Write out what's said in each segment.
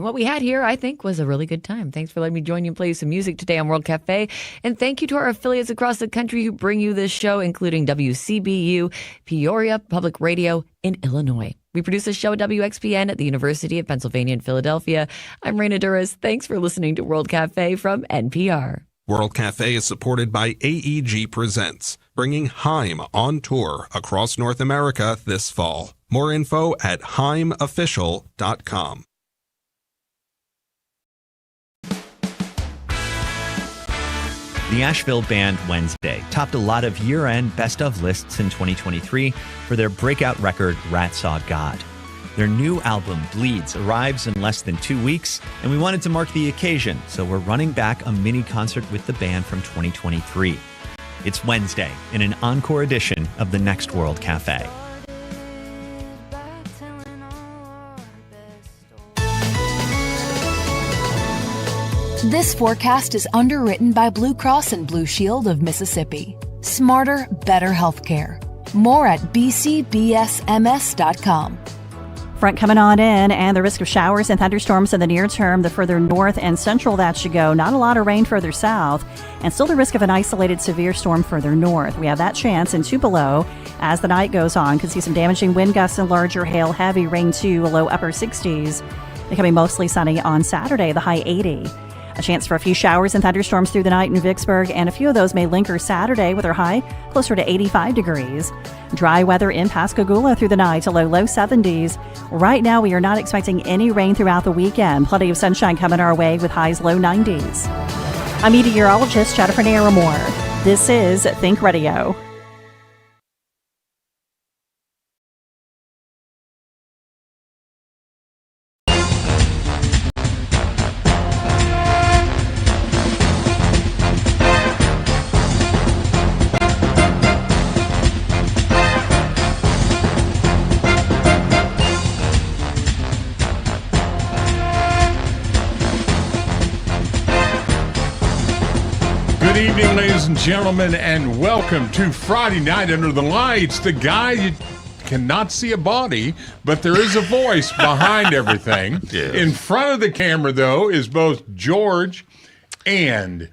What we had here, I think, was a really good time. Thanks for letting me join you and play you some music today on World Cafe. And thank you to our affiliates across the country who bring you this show, including WCBU, Peoria Public Radio in Illinois. We produce this show at WXPN at the University of Pennsylvania in Philadelphia. I'm Raina Duras. Thanks for listening to World Cafe from NPR. World Cafe is supported by AEG Presents, bringing Haim on tour across North America this fall. More info at haimofficial.com. The Asheville band Wednesday topped a lot of year-end best-of lists in 2023 for their breakout record, Rat Saw God. Their new album, Bleeds, arrives in less than 2 weeks, and we wanted to mark the occasion, so we're running back a mini concert with the band from 2023. It's Wednesday in an encore edition of the Next World Cafe. This forecast is underwritten by Blue Cross and Blue Shield of Mississippi. Smarter, better healthcare. More at bcbsms.com. Front coming on in, and the risk of showers and thunderstorms in the near term. The further north and central that should go. Not a lot of rain further south, and still the risk of an isolated severe storm further north. We have that chance in Tupelo as the night goes on. Could see some damaging wind gusts and larger hail, heavy rain too, a low upper 60s. Becoming mostly sunny on Saturday, the high 80. A chance for a few showers and thunderstorms through the night in Vicksburg, and a few of those may linger Saturday with our high closer to 85 degrees. Dry weather in Pascagoula through the night to low 70s. Right now, we are not expecting any rain throughout the weekend. Plenty of sunshine coming our way with highs low 90s. I'm meteorologist Jennifer Naramore. This is Think Radio. Good evening, ladies and gentlemen, and welcome to Friday Night Under the Lights. The guy, you cannot see a body, but there is a voice behind everything. Yes. In front of the camera, though, is both George and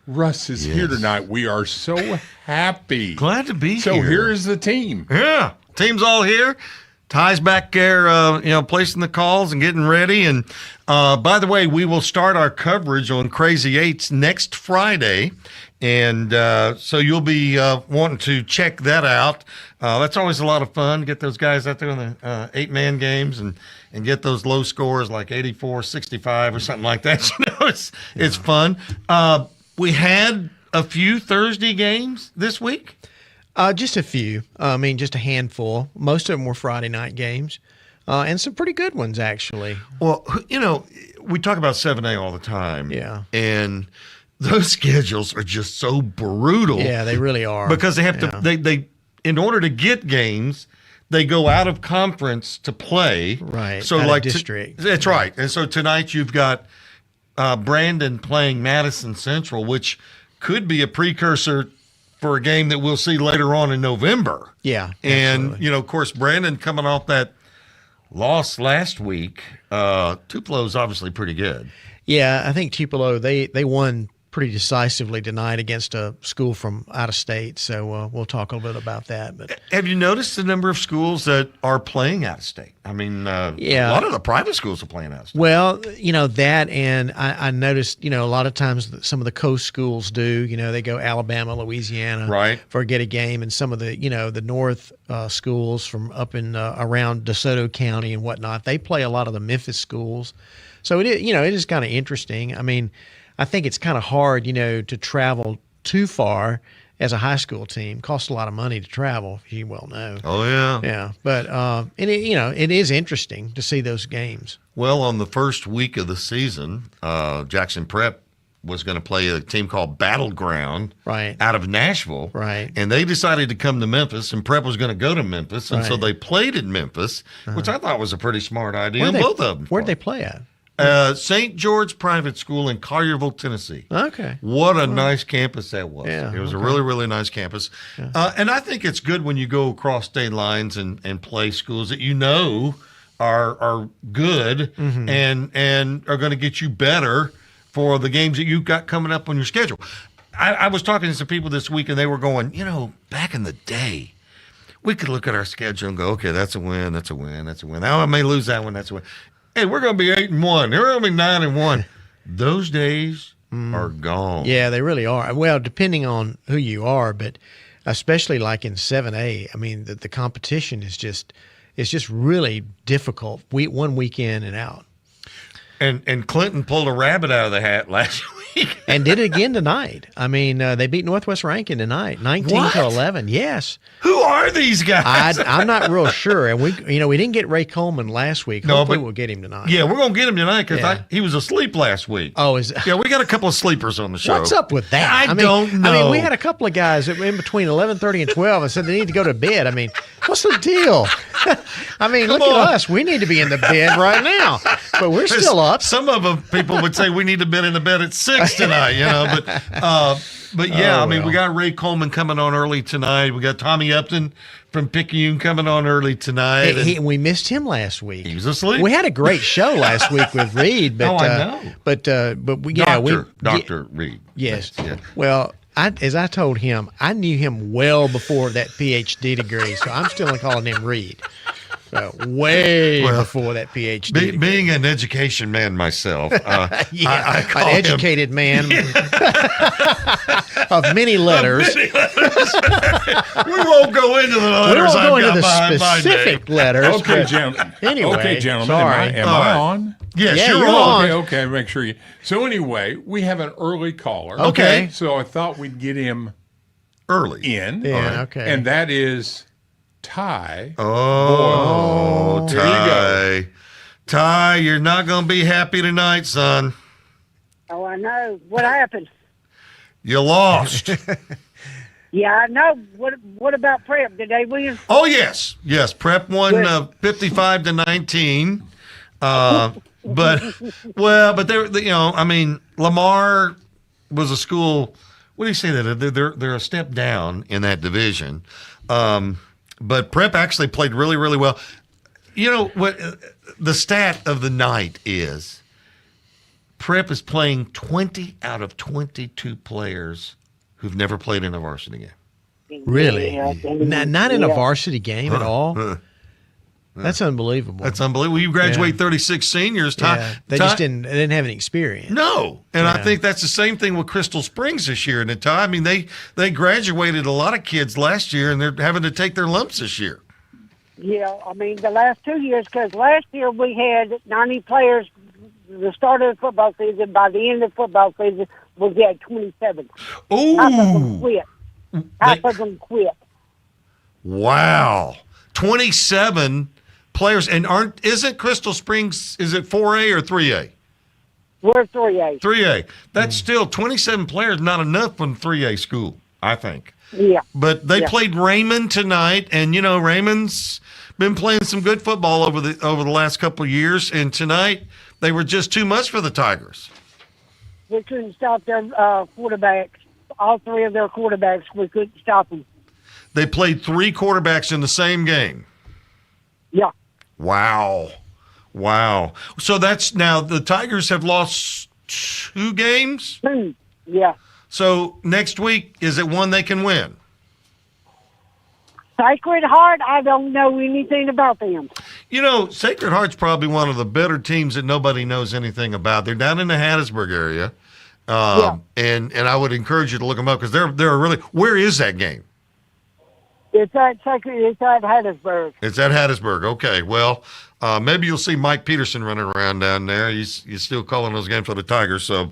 Russ is here tonight. We are so happy. Glad to be here. So here is the team. Yeah, team's all here. Ty's back there, placing the calls and getting ready. And by the way, we will start our coverage on Crazy Eights next Friday. And so you'll be wanting to check that out. That's always a lot of fun. Get those guys out there in the 8-man games and get those low scores like 84-65 or something like that. It's fun. We had a few Thursday games this week. Just a few. Just a handful. Most of them were Friday night games, and some pretty good ones, actually. Well, we talk about 7A all the time. Yeah. And those schedules are just so brutal. Yeah, they really are. Because they have to, they in order to get games, they go out of conference to play. Right. So out of district. That's right. And so tonight you've got Brandon playing Madison Central, which could be a precursor for a game that we'll see later on in November. Yeah. And, absolutely. of course, Brandon coming off that loss last week, Tupelo's obviously pretty good. Yeah, I think Tupelo, they won pretty decisively tonight against a school from out of state. So we'll talk a little bit about that. But have you noticed the number of schools that are playing out of state? I mean, a lot of the private schools are playing out of state. Well, that, and I noticed, a lot of times some of the coast schools do, they go Alabama, Louisiana right. for get a game, and some of the, the north schools from up in around DeSoto County and whatnot, they play a lot of the Memphis schools. So it is kind of interesting. I mean, I think it's kind of hard, to travel too far as a high school team. Costs a lot of money to travel, as you well know. Oh, yeah. Yeah. But, it is interesting to see those games. Well, on the first week of the season, Jackson Prep was going to play a team called Battleground out of Nashville. Right. And they decided to come to Memphis, and Prep was going to go to Memphis. And so they played in Memphis, which I thought was a pretty smart idea. Both of them. Where'd they play at? St. George Private School in Collierville, Tennessee. Okay. What a nice campus that was. Yeah, it was a really, really nice campus. Yeah. And I think it's good when you go across state lines and play schools that are good and are going to get you better for the games that you've got coming up on your schedule. I was talking to some people this week, and they were going, back in the day, we could look at our schedule and go, okay, that's a win, that's a win, that's a win. Now I may lose that one, that's a win. Hey, we're going to be 8-1. We're going to be 9-1. Those days are gone. Yeah, they really are. Well, depending on who you are, but especially like in 7A, I mean, the competition is just really difficult. One week in and out. And Clinton pulled a rabbit out of the hat last week. And did it again tonight. I mean, they beat Northwest Rankin tonight, 19-11. Yes. Who are these guys? I'm not real sure. And we didn't get Ray Coleman last week. Hopefully we'll get him tonight. Yeah, we're going to get him tonight because he was asleep last week. Oh, yeah, we got a couple of sleepers on the show. What's up with that? I don't know. I mean, we had a couple of guys that were in between 11:30 and 12 and said they need to go to bed. I mean, what's the deal? I mean, look at us. We need to be in the bed right now, but we're still up. Some of them people would say we need to be in the bed at 6 tonight, But yeah, we got Ray Coleman coming on early tonight. We got Tommy Upton from Picayune coming on early tonight. We missed him last week. He was asleep. We had a great show last week with Reed. But, I know. But Dr. Reed. Yes. Yeah. Well, as I told him, I knew him well before that PhD degree, so I'm still calling him Reed. Way before that PhD. Being an education man myself, an educated man of many letters. We won't go into the letters. We won't go into the specific letters. Okay, gentlemen. Anyway, sorry. Am I on? Yes, you're on. Okay, make sure you. So anyway, we have an early caller. Okay. So I thought we'd get him early in. Yeah, okay. And that is Ty. Oh, There you go. Ty, you're not going to be happy tonight, son. Oh, I know. What happened? You lost. Yeah, I know. What about Prep? Did they win? Oh, yes. Prep won 55-19. But Lamar was a school. What do you say that they're a step down in that division. But Prep actually played really, really well. You know what? The stat of the night is Prep is playing 20 out of 22 players who've never played in a varsity game. Really? Not in a varsity game at all? That's unbelievable. That's unbelievable. You graduate 36 seniors. They just didn't have any experience. No. And I think that's the same thing with Crystal Springs this year. And they graduated a lot of kids last year, and they're having to take their lumps this year. Yeah, the last 2 years, because last year we had 90 players. The start of the football season, by the end of the football season, we had 27. Ooh. Half of them quit. Wow. 27 players. And isn't Crystal Springs, is it 4A or 3A? We're 3A. 3A. That's still 27 players, not enough for a 3A school, I think. Yeah. But they played Raymond tonight, and Raymond's been playing some good football over the last couple of years, and tonight they were just too much for the Tigers. We couldn't stop their quarterbacks. All three of their quarterbacks, we couldn't stop them. They played 3 quarterbacks in the same game. Yeah. Wow. So that's now the Tigers have lost 2 games? 2, yeah. So next week, is it one they can win? Sacred Heart, I don't know anything about them. Sacred Heart's probably one of the better teams that nobody knows anything about. They're down in the Hattiesburg area. And I would encourage you to look them up because they're really. Where is that game? It's at Hattiesburg. It's at Hattiesburg. Okay. Well, maybe you'll see Mike Peterson running around down there. He's still calling those games for the Tigers. So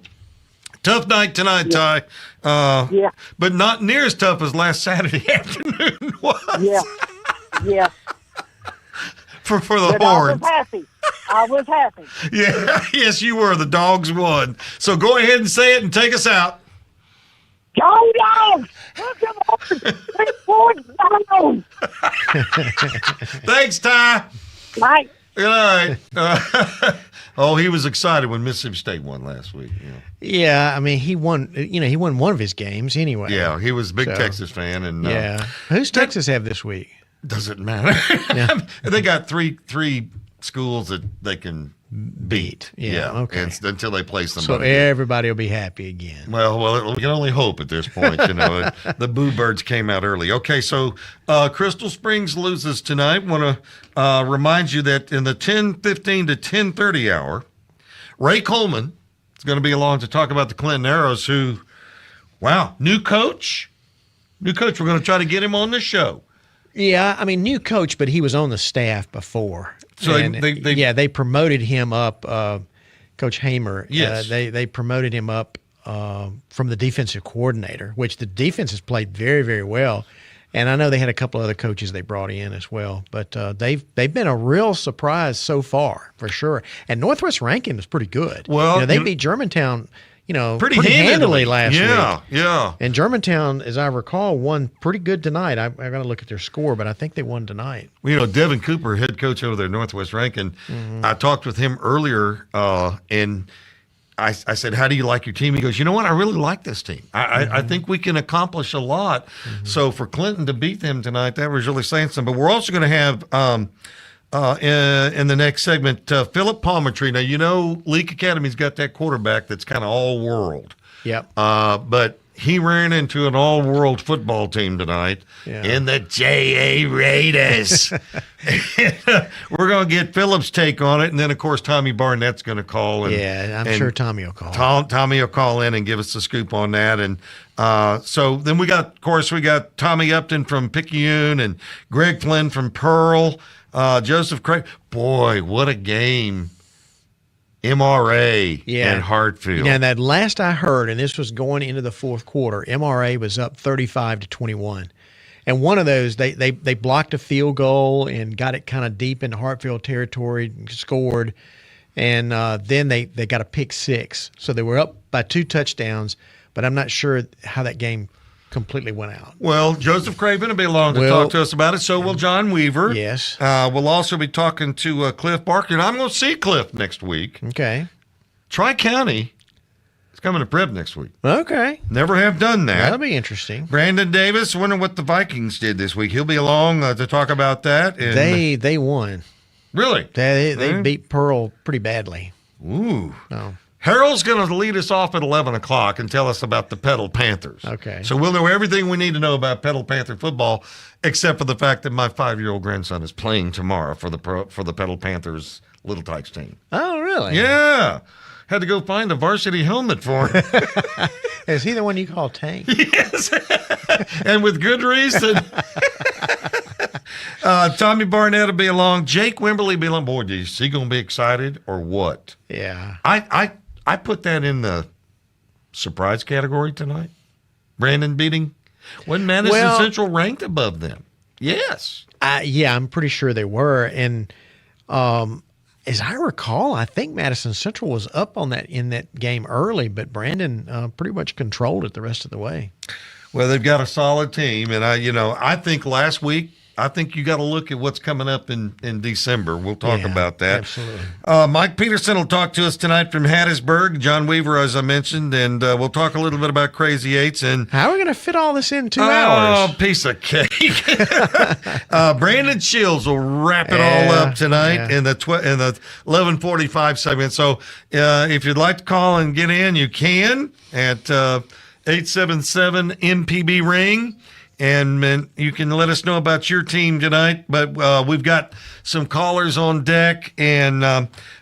tough night tonight, Ty. But not near as tough as last Saturday afternoon was. Yeah. For the Horns. I was happy. Yeah. Yes, you were. The Dogs won. So go ahead and say it and take us out. Go Dogs! Look at Thanks, Ty. Bye. Good night. He was excited when Mississippi State won last week. Yeah, he won. He won one of his games anyway. Yeah, he was a big Texas fan, and who's Texas have this week? Doesn't matter. Yeah. They got three schools that they can beat. Yeah, okay. Until they play So somebody. everybody will be happy again. Well, we can only hope at this point. The Boo Birds came out early. Okay, so Crystal Springs loses tonight. Want to remind you that in the 10:15 to 10:30 hour, Ray Coleman is going to be along to talk about the Clinton Arrows, who, wow, new coach. We're going to try to get him on the show. Yeah, I mean, new coach, but he was on the staff before. So and they promoted him up. Coach Hamer. Yes, they promoted him up from the defensive coordinator, which the defense has played very, very well. And I know they had a couple other coaches they brought in as well, but they've been a real surprise so far for sure. And Northwest Rankin was pretty good. Well, they beat Germantown. Pretty handily last week. Yeah. And Germantown, as I recall, won pretty good tonight. I got to look at their score, but I think they won tonight. Well, Devin Cooper, head coach over there, Northwest Rankin, I talked with him earlier, and I said, how do you like your team? He goes, you know what? I really like this team. I think we can accomplish a lot. So for Clinton to beat them tonight, that was really saying something. But we're also going to have in the next segment, Philip Palmertree. Now, Leak Academy's got that quarterback that's kind of all-world. Yep. But he ran into an all-world football team tonight in the J.A. Raiders. We're going to get Philip's take on it, and then, of course, Tommy Barnett's going to call. I'm sure Tommy will call. Tommy will call in and give us the scoop on that. And so then we got Tommy Upton from Picayune and Greg Flynn from Pearl. Joseph Craig, boy, what a game. MRA and Hartfield. Yeah, and that last I heard, and this was going into the fourth quarter, MRA was up 35-21. And one of those, they blocked a field goal and got it kind of deep into Hartfield territory, scored, and then they got a pick six. So they were up by 2 touchdowns, but I'm not sure how that game completely went out. Well, Joseph Craven will be along to talk to us about it. So will John Weaver. Yes. We'll also be talking to Cliff Barker, and I'm going to see Cliff next week. Okay. Tri-County is coming to Prep next week. Okay. Never have done that. That'll be interesting. Brandon Davis, wonder what the Vikings did this week. He'll be along to talk about that. And they won. Really? They beat Pearl pretty badly. Ooh. Oh. Harold's going to lead us off at 11 o'clock and tell us about the Petal Panthers. Okay. So we'll know everything we need to know about Petal Panther football, except for the fact that my 5-year-old grandson is playing tomorrow for the Petal Panthers Little Tykes team. Oh, really? Yeah. Had to go find a varsity helmet for him. Is he the one you call Tank? Yes. And with good reason. Tommy Barnett will be along. Jake Wimberly will be along. Boy, is he going to be excited or what? Yeah. I put that in the surprise category tonight. Brandon beating. Wasn't Madison Central ranked above them? Yes. Yeah, I'm pretty sure they were. And as I recall, I think Madison Central was up on that in that game early, but Brandon pretty much controlled it the rest of the way. Well, they've got a solid team, and I think last week, I think you got to look at what's coming up in December. We'll talk about that. Absolutely. Mike Peterson will talk to us tonight from Hattiesburg. John Weaver, as I mentioned, and we'll talk a little bit about Crazy Eights. And how are we going to fit all this in 2 hours? Oh, piece of cake. Brandon Shields will wrap it all up tonight in the 11:45 segment. So if you'd like to call and get in, you can at 877 MPB ring. And you can let us know about your team tonight. But we've got some callers on deck. And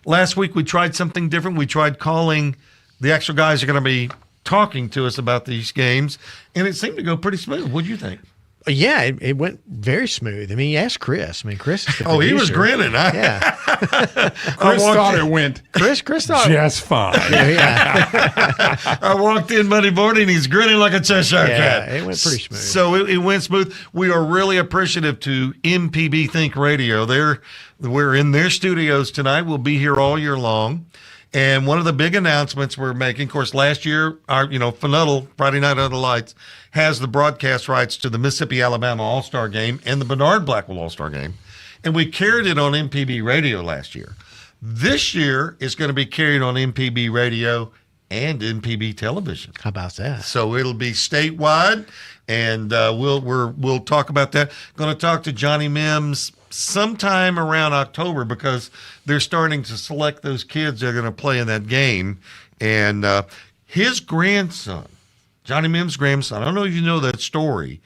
last week we tried something different. We tried calling the actual guys who are going to be talking to us about these games. And it seemed to go pretty smooth. What do you think? Yeah, it went very smooth. I mean, you asked Chris. I mean, Chris is the producer. He was grinning. Yeah. Chris thought it went Chris thought just fine. Yeah. I walked in Monday morning, he's grinning like a Cheshire cat. It went pretty smooth. So it went smooth. We are really appreciative to MPB Think Radio. We're in their studios tonight. We'll be here all year long. And one of the big announcements we're making, of course, last year, our FNUTL, Friday Night Under the Lights, has the broadcast rights to the Mississippi-Alabama All-Star Game and the Bernard-Blackwell All-Star Game. And we carried it on MPB Radio last year. This year, it's going to be carried on MPB Radio and MPB Television. How about that? So it'll be statewide, and we'll talk about that. Going to talk to Johnny Mims sometime around October because they're starting to select those kids that are going to play in that game. And his grandson, Johnny Mims' grandson, I don't know if you know that story,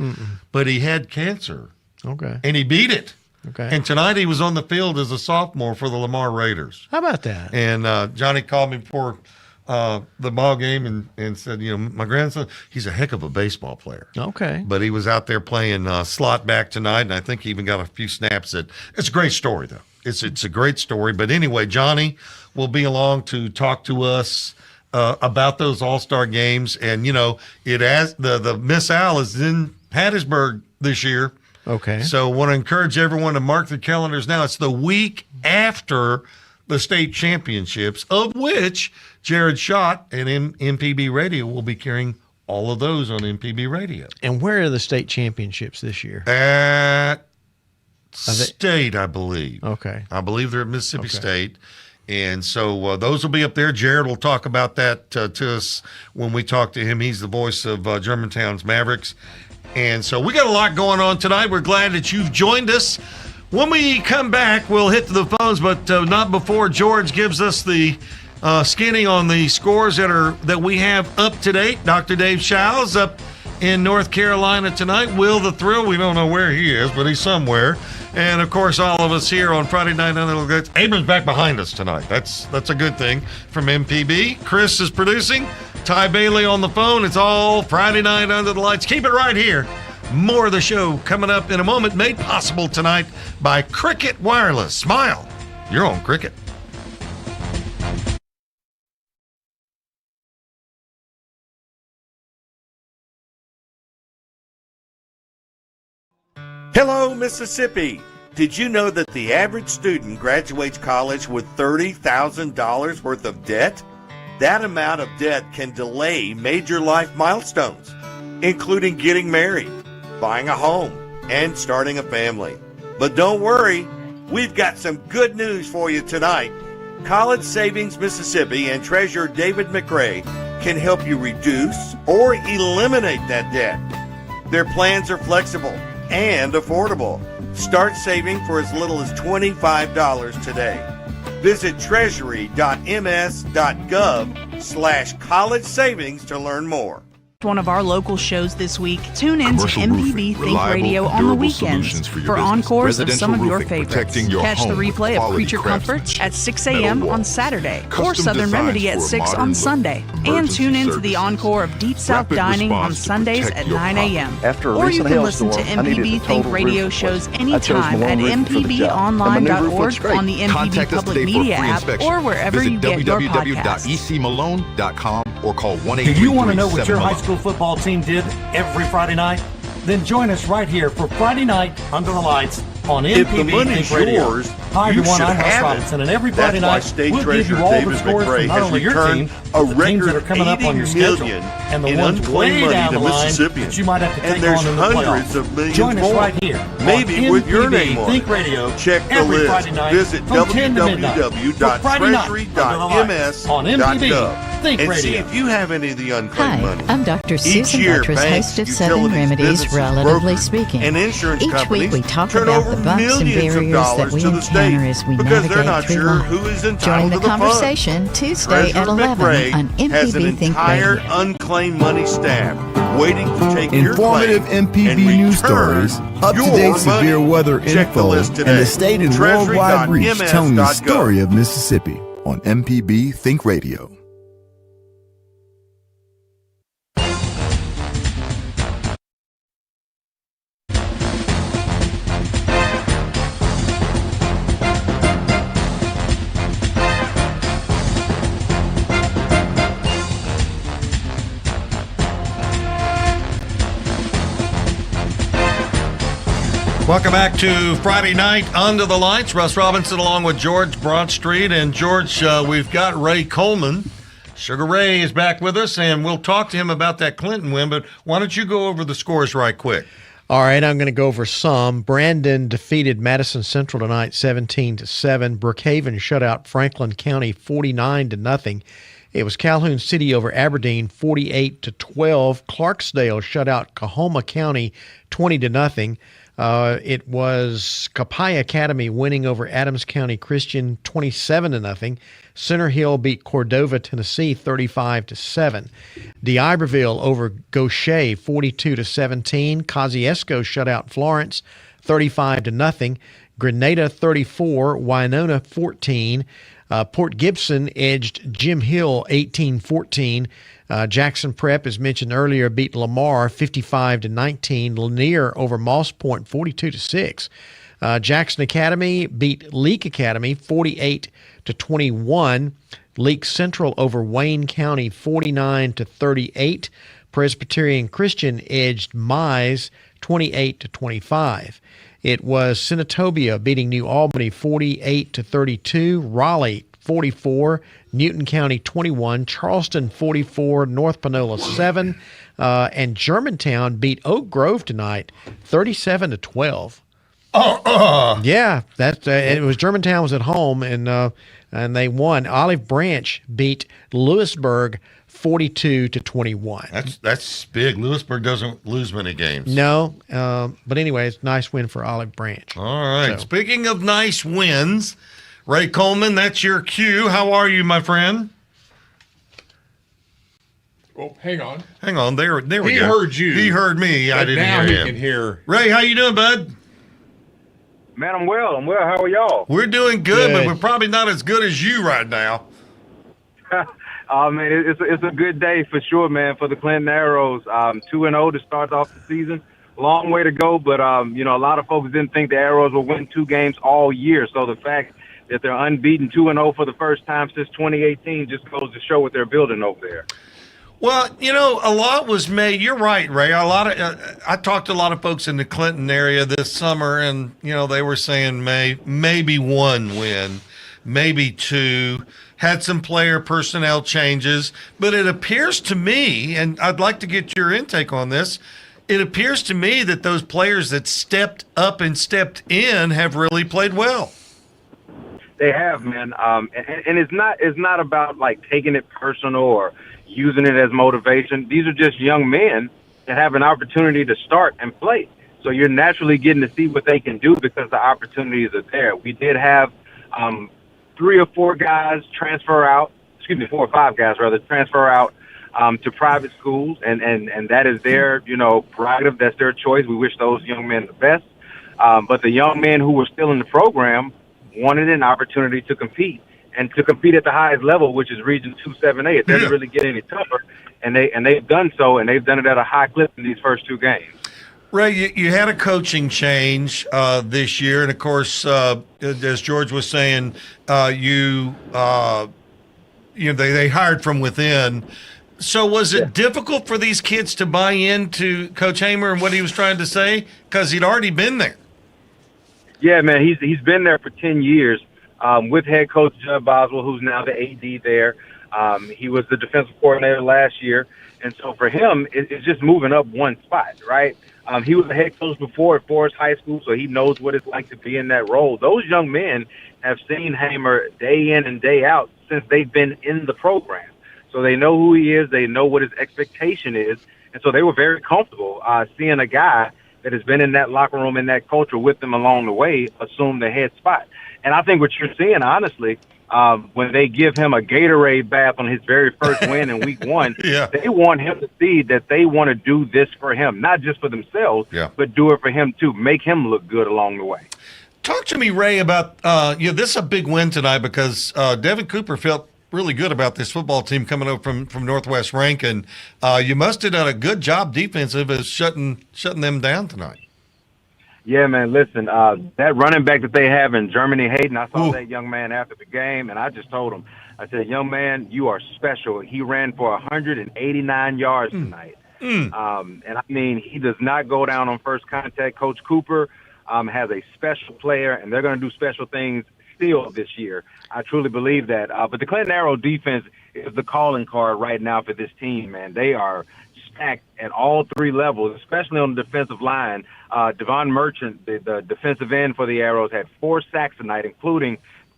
but he had cancer. Okay. And he beat it. Okay. And tonight he was on the field as a sophomore for the Lamar Raiders. How about that? And Johnny called me before the ball game and said, my grandson, he's a heck of a baseball player. Okay. But he was out there playing slot back tonight, and I think he even got a few snaps. It's a great story, though. It's a great story. But anyway, Johnny will be along to talk to us about those All-Star games. And, the Miss Al is in Hattiesburg this year. Okay. So I want to encourage everyone to mark their calendars now. It's the week after the state championships, of which Jared Schott and MPB Radio will be carrying all of those on MPB Radio. And where are the state championships this year? At State, I believe. Okay. I believe they're at Mississippi State. And so those will be up there. Jared will talk about that to us when we talk to him. He's the voice of Germantown's Mavericks. And so we got a lot going on tonight. We're glad that you've joined us. When we come back, we'll hit the phones, but not before George gives us the skinny on the scores that we have up to date. Dr. Dave Show's up in North Carolina tonight. Will the Thrill, we don't know where he is, but he's somewhere. And, of course, all of us here on Friday Night Under the Lights. Abram's back behind us tonight. That's a good thing from MPB. Chris is producing. Ty Bailey on the phone. It's all Friday Night Under the Lights. Keep it right here. More of the show coming up in a moment, made possible tonight by Cricket Wireless. Smile. You're on Cricket. Hello, Mississippi. Did you know that the average student graduates college with $30,000 worth of debt? That amount of debt can delay major life milestones, including getting married, buying a home, and starting a family. But don't worry, we've got some good news for you tonight. College Savings Mississippi and Treasurer David McRae can help you reduce or eliminate that debt. Their plans are flexible and affordable. Start saving for as little as $25 today. Visit treasury.ms.gov/college savings to learn more. One of our local shows this week. Tune in to MPB Think Radio on the weekends for encores of some of your favorites. Catch the replay of Creature Comforts at 6 a.m. on Saturday or Southern Remedy at 6 on Sunday. And tune in to the encore of Deep South Dining on Sundays at 9 a.m. Or you can listen to MPB Think Radio shows anytime at mpbonline.org, on the MPB Public Media app, or wherever you get your podcasts. www.ecmalone.com or call 1-833-7 Do you want to know what your high school football team did every Friday night? Then join us right here for Friday Night Under the Lights on MPB If the money's Think Radio. yours, Hi you everyone, should I'm Russ have Robinson, it. and every Friday That's why night State we'll give you Treasurer all David the scores McRae from not has only your returned team, a but the teams that are record coming up on your schedule, $80 and the in ones unclaimed way money down to the line Mississippians. that you might have to And take there's on in the hundreds playoffs. of millions Join us more. right here Maybe on with your MPB name on Think it. Radio. Check the every list. Friday night Visit from 10 to midnight for Friday Night Under the Lights on MPB Think and Radio. see if you have any of the unclaimed money. I'm Dr. Each Susan year, Buttress, banks, host of Seven utilities, Remedies, businesses, Relatively brokers, Speaking. and insurance Each companies week we talk turn about over the bumps and millions of barriers that dollars we to the state encounter as we because they're not navigate through sure life. who is Join entitled the to the conversation funds. Tuesday at Treasurer 11 McRae on has an MPB Think entire Radio. unclaimed money staff waiting to take Informative your claim MPB and news return stories, your up-to-date severe money. weather Check the info, list and today. the state and worldwide reach telling the treasury.ms.gov. story of Mississippi on MPB Think Radio. Welcome back to Friday Night Under the Lights. Russ Robinson along with George Broadstreet. And George, we've got Ray Coleman. Sugar Ray is back with us, and we'll talk to him about that Clinton win. But why don't you go over the scores right quick? All right, I'm going to go over some. Brandon defeated Madison Central tonight 17-7. Brookhaven shut out Franklin County 49-0. It was Calhoun City over Aberdeen 48-12. Clarksdale shut out Coahoma County 20-0. It was Copiah Academy winning over Adams County Christian 27-0. Center Hill beat Cordova, Tennessee 35-7. D'Iberville over Gaucher 42-17. Kosciuszko shut out Florence 35-0. Grenada 34, Winona 14. Port Gibson edged Jim Hill 18-14. Jackson Prep, as mentioned earlier, beat Lamar 55-19. Lanier over Moss Point 42-6. Jackson Academy beat Leake Academy 48-21. Leake Central over Wayne County 49-38. Presbyterian Christian edged MAIS 28-25. It was Senatobia beating New Albany 48-32. Raleigh 44, Newton County 21, Charleston 44, North Panola 7, and Germantown beat Oak Grove tonight 37-12. Yeah, that it was Germantown was at home and they won. Olive Branch beat Lewisburg 42-21. That's big. Lewisburg doesn't lose many games. No, but anyways, nice win for Olive Branch. All right. So. Speaking of nice wins, Ray Coleman, that's your cue. How are you, my friend? Oh, hang on. Hang on. There we go. He heard you. He heard me. I didn't hear him. Now he can hear. Ray, how you doing, bud? Man, I'm well. How are y'all? We're doing good, but we're probably not as good as you right now. Man, it's a good day for sure, man, for the Clinton Arrows. 2-0 to start off the season. Long way to go, but, a lot of folks didn't think the Arrows would win 2 games all year. So the fact that they're unbeaten 2-0 for the first time since 2018 just goes to show what they're building over there. Well, a lot was made. You're right, Ray. I talked to a lot of folks in the Clinton area this summer, and they were saying maybe 1 win, maybe 2. Had some player personnel changes, but it appears to me, and I'd like to get your intake on this. It appears to me that those players that stepped up and stepped in have really played well. They have, man. And it's not about like taking it personal or using it as motivation. These are just young men that have an opportunity to start and play. So you're naturally getting to see what they can do because the opportunities are there. We did have 3 or 4 guys transfer out, 4 or 5 guys rather, transfer out to private schools, and that is their, prerogative. That's their choice. We wish those young men the best. But the young men who were still in the program wanted an opportunity to compete, and to compete at the highest level, which is Region 278. It doesn't really get any tougher, and they've done so, and they've done it at a high clip in these first 2 games. Ray, you had a coaching change this year, and of course, as George was saying, they hired from within. So was it difficult for these kids to buy into Coach Hamer and what he was trying to say? Because he'd already been there. Yeah, man, he's been there for 10 years with head coach Judd Boswell, who's now the AD there. He was the defensive coordinator last year, and so for him, it's just moving up 1 spot, right? He was a head coach before at Forest High School, so he knows what it's like to be in that role. Those young men have seen Hamer day in and day out since they've been in the program. So they know who he is, they know what his expectation is, and so they were very comfortable seeing a guy that has been in that locker room and that culture with them along the way assume the head spot. And I think what you're seeing, honestly, when they give him a Gatorade bath on his very first win in week 1, they want him to see that they want to do this for him, not just for themselves, but do it for him too, make him look good along the way. Talk to me, Ray, about this is a big win tonight because Devin Cooper felt really good about this football team coming over from Northwest Rankin. You must have done a good job defensive as shutting them down tonight. Yeah, man, listen, that running back that they have in Germany, Hayden, I saw that young man after the game, and I just told him, I said, young man, you are special. He ran for 189 yards tonight. And, I mean, he does not go down on first contact. Coach Cooper has a special player, and they're going to do special things still this year. I truly believe that. But the Clinton Arrow defense is the calling card right now for this team, man. They are stacked at all 3 levels, especially on the defensive line. Devon Merchant, the defensive end for the Arrows, had 4 sacks tonight, including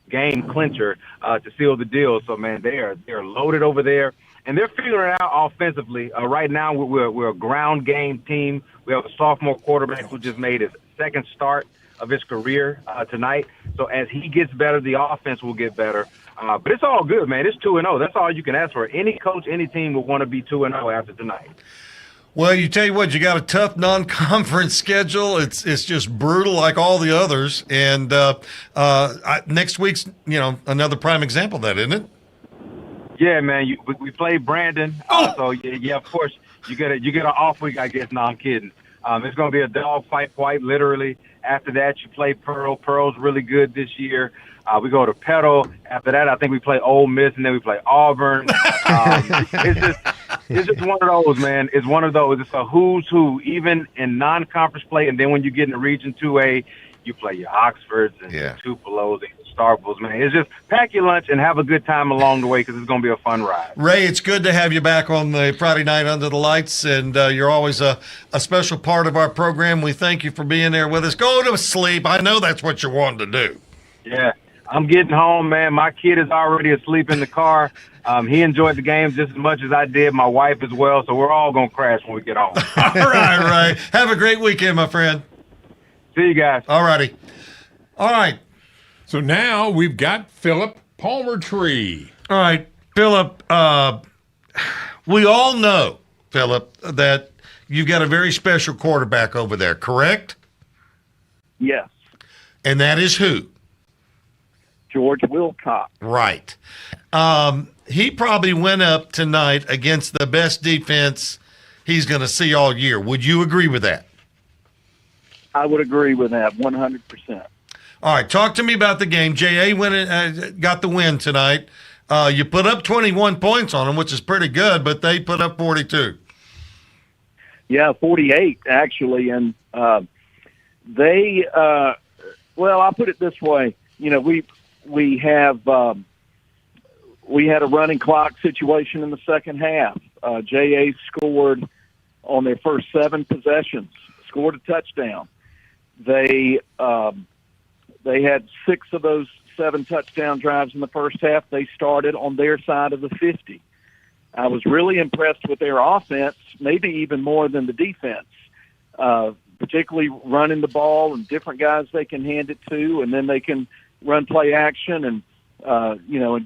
game clincher to seal the deal. So, man, they're loaded over there, and they're figuring it out offensively. Right now, we're a ground game team. We have a sophomore quarterback who just made his second start of his career tonight. So as he gets better, the offense will get better. But it's all good, man. It's 2-0. That's all you can ask for. Any coach, any team would want to be 2-0 after tonight. Well, you tell you what, you got a tough non-conference schedule. It's just brutal like all the others. And next week's, another prime example of that, isn't it? Yeah, man. We played Brandon. So, yeah, of course, you get an off week, I guess. No, I'm kidding. It's going to be a dog fight, quite literally. After that, you play Pearl. Pearl's really good this year. We go to Petal. After that, I think we play Ole Miss, and then we play Auburn. It's just one of those, man. It's one of those. It's a who's who, even in non-conference play. And then when you get in the Region 2A, you play your Oxfords and your Tupelos and your Starkvilles, man. It's just pack your lunch and have a good time along the way because it's going to be a fun ride. Ray, it's good to have you back on the Friday Night Under the Lights, and you're always a special part of our program. We thank you for being there with us. Go to sleep. I know that's what you wanted to do. Yeah. I'm getting home, man. My kid is already asleep in the car. He enjoyed the game just as much as I did, my wife as well, so we're all going to crash when we get home. All right, Ray. Have a great weekend, my friend. See you guys. All righty. All right. So now we've got Philip Palmertree. All right, Philip, we all know, Philip, that you've got a very special quarterback over there, correct? Yes. And that is who? George Wilcox. Right. He probably went up tonight against the best defense he's going to see all year. Would you agree with that? I would agree with that 100%. All right, talk to me about the game. J.A. got the win tonight. You put up 21 points on them, which is pretty good, but they put up 42. Yeah, 48, actually. And I'll put it this way. We had a running clock situation in the second half. J.A. scored on their first 7 possessions, scored a touchdown. They had 6 of those 7 touchdown drives in the first half. They started on their side of the 50. I was really impressed with their offense, maybe even more than the defense, particularly running the ball and different guys they can hand it to, and then they can run play action and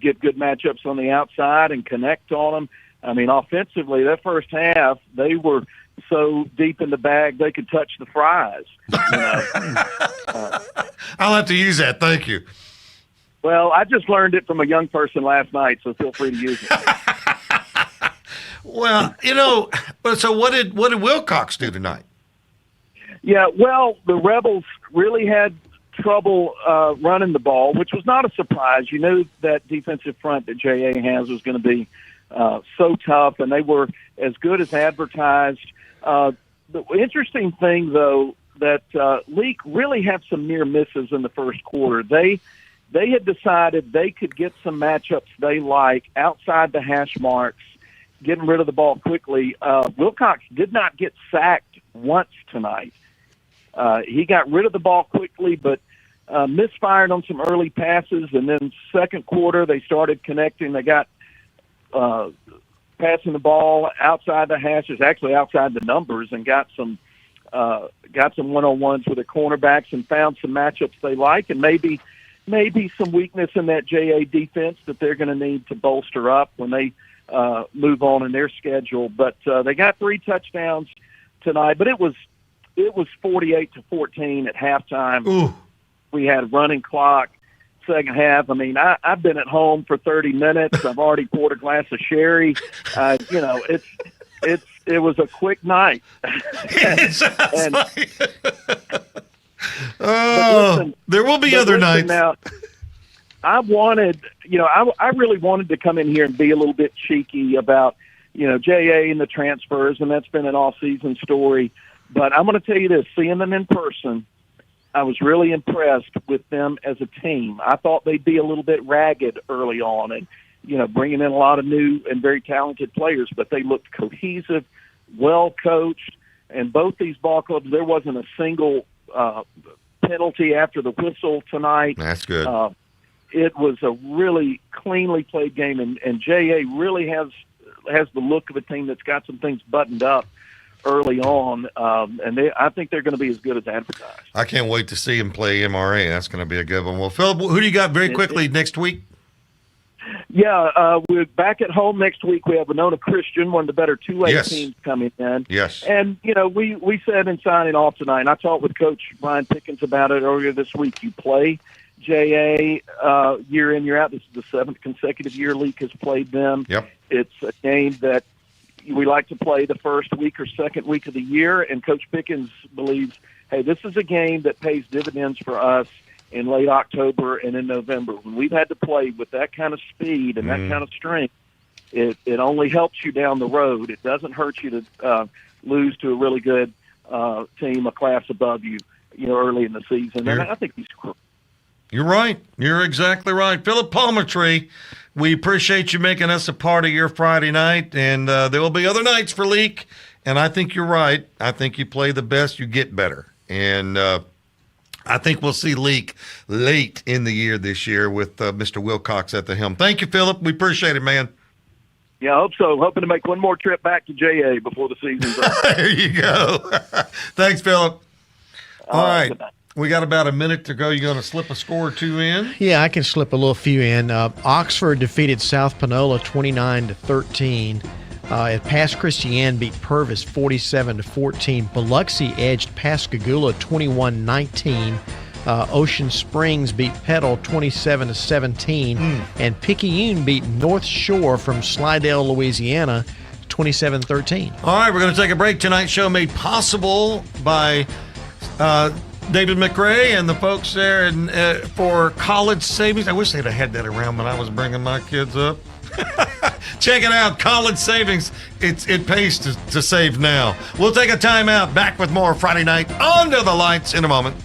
get good matchups on the outside and connect on them. I mean, offensively, that first half, they were so deep in the bag they could touch the fries. I'll have to use that. Thank you. Well, I just learned it from a young person last night, so feel free to use it. Well, so what did Wilcox do tonight? Yeah, well, the Rebels really had trouble running the ball, which was not a surprise. You knew that defensive front that J.A. has was going to be so tough, and they were as good as advertised. The interesting thing, though, that Leak really had some near misses in the first quarter. They had decided they could get some matchups they like outside the hash marks, getting rid of the ball quickly. Wilcox did not get sacked once tonight. He got rid of the ball quickly, but misfired on some early passes. And then second quarter, they started connecting. They got passing the ball outside the hashes, actually outside the numbers, and got some one-on-ones with their cornerbacks and found some matchups they like, and maybe some weakness in that JA defense that they're going to need to bolster up when they move on in their schedule. But they got 3 touchdowns tonight, but it was 48-14 at halftime. Ooh. We had a running clock. Second half, I mean, I've been at home for 30 minutes. I've already poured a glass of sherry. It was a quick night. There will be other nights. Now, I really wanted to come in here and be a little bit cheeky about, JA and the transfers, and that's been an off-season story. But I'm going to tell you this, seeing them in person, I was really impressed with them as a team. I thought they'd be a little bit ragged early on and, bringing in a lot of new and very talented players, but they looked cohesive, well coached, and both these ball clubs, there wasn't a single penalty after the whistle tonight. That's good. It was a really cleanly played game, and JA really has the look of a team that's got some things buttoned up early on, and I think they're going to be as good as advertised. I can't wait to see him play MRA. That's going to be a good one. Well, Philip, who do you got very quickly next week? Yeah, we're back at home next week. We have Winona Christian, one of the better 2A teams coming in. Yes. And, we said in signing off tonight, and I talked with Coach Brian Pickens about it earlier this week, you play JA year in, year out. This is the 7th consecutive year Leak has played them. Yep. It's a game that we like to play the first week or second week of the year, and Coach Pickens believes, hey, this is a game that pays dividends for us in late October and in November. When we've had to play with that kind of speed and that kind of strength, it only helps you down the road. It doesn't hurt you to lose to a really good team, a class above you, early in the season. And I think he's cool. You're right. You're exactly right. Philip Palmertree, we appreciate you making us a part of your Friday night, and there will be other nights for Leak, and I think you're right. I think you play the best, you get better. And I think we'll see Leak late in the year this year with Mr. Wilcox at the helm. Thank you, Philip. We appreciate it, man. Yeah, I hope so. Hoping to make one more trip back to JA before the season's up. There you go. Thanks, Philip. All right. We got about a minute to go. You going to slip a score or two in? Yeah, I can slip a little few in. Oxford defeated South Panola 29-13. Pass Christian beat Purvis 47-14. Biloxi edged Pascagoula 21-19. Ocean Springs beat Petal 27-17. And Picayune beat North Shore from Slidell, Louisiana 27-13. All right, we're going to take a break. Tonight's show made possible by David McRae and the folks there for College Savings. I wish they'd have had that around when I was bringing my kids up. Check it out, College Savings. It pays to save now. We'll take a time out. Back with more Friday Night Under the Lights in a moment.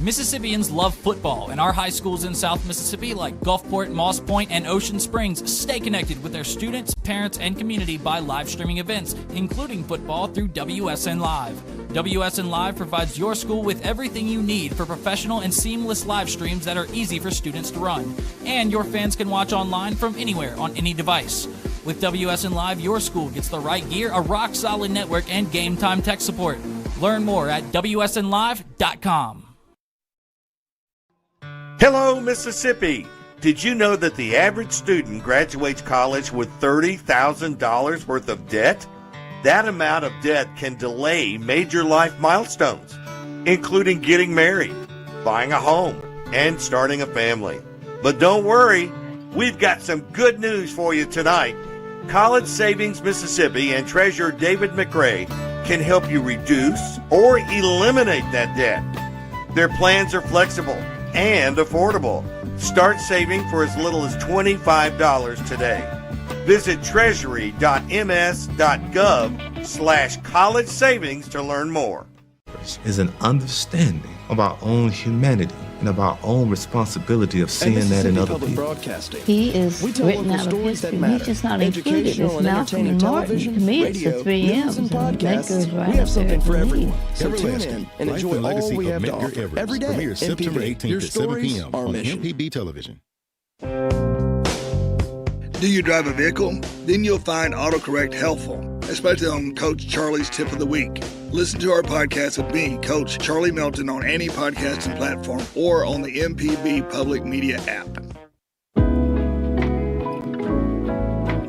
Mississippians love football, and our high schools in South Mississippi like Gulfport, Moss Point, and Ocean Springs stay connected with their students, parents, and community by live streaming events, including football through WSN Live. WSN Live provides your school with everything you need for professional and seamless live streams that are easy for students to run. And your fans can watch online from anywhere on any device. With WSN Live, your school gets the right gear, a rock-solid network, and game-time tech support. Learn more at WSNLive.com. Hello, Mississippi. Did you know that the average student graduates college with $30,000 worth of debt? That amount of debt can delay major life milestones, including getting married, buying a home, and starting a family. But don't worry, we've got some good news for you tonight. College Savings Mississippi and Treasurer David McRae can help you reduce or eliminate that debt. Their plans are flexible and affordable. Start saving for as little as $25 today. Visit treasury.ms.gov/college savings to learn more. Is an understanding of our own humanity and of our own responsibility of seeing that in other people. He is written out of history. He's just not included. It's Malcolm and Martin. To me, it's the 3 M's. And that goes right up there for me. So tune in and enjoy all we have to offer every day. Premieres September 18th at 7 p.m. on MPB Television. Do you drive a vehicle? Then you'll find AutoCorrect helpful, especially on Coach Charlie's Tip of the Week. Listen to our podcast with me, Coach Charlie Melton, on any podcasting platform or on the MPB Public Media app.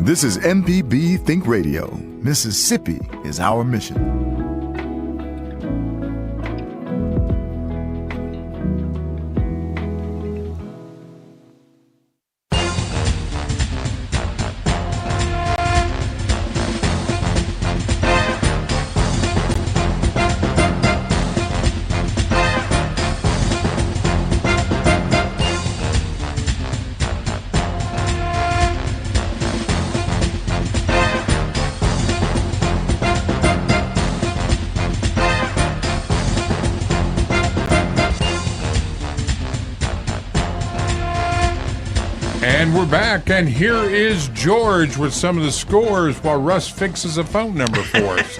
This is MPB Think Radio. Mississippi is our mission. And we're back, and here is George with some of the scores while Russ fixes a phone number for us.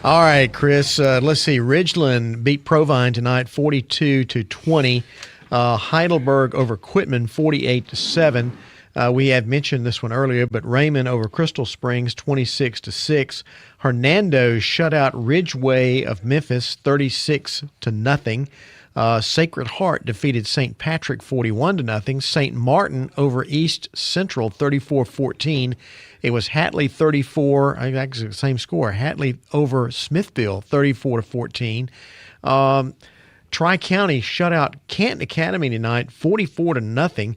All right, Chris. Let's see. Ridgeland beat Provine tonight, 42-20. Heidelberg over Quitman 48-7. We have mentioned this one earlier, but Raymond over Crystal Springs 26-6. Hernando shut out Ridgeway of Memphis 36-0. Sacred Heart defeated St. Patrick 41-0. St. Martin over East Central 34-14. It was Hatley 34, actually the same score. Hatley over Smithville 34-14. Tri-County shut out Canton Academy tonight 44-0.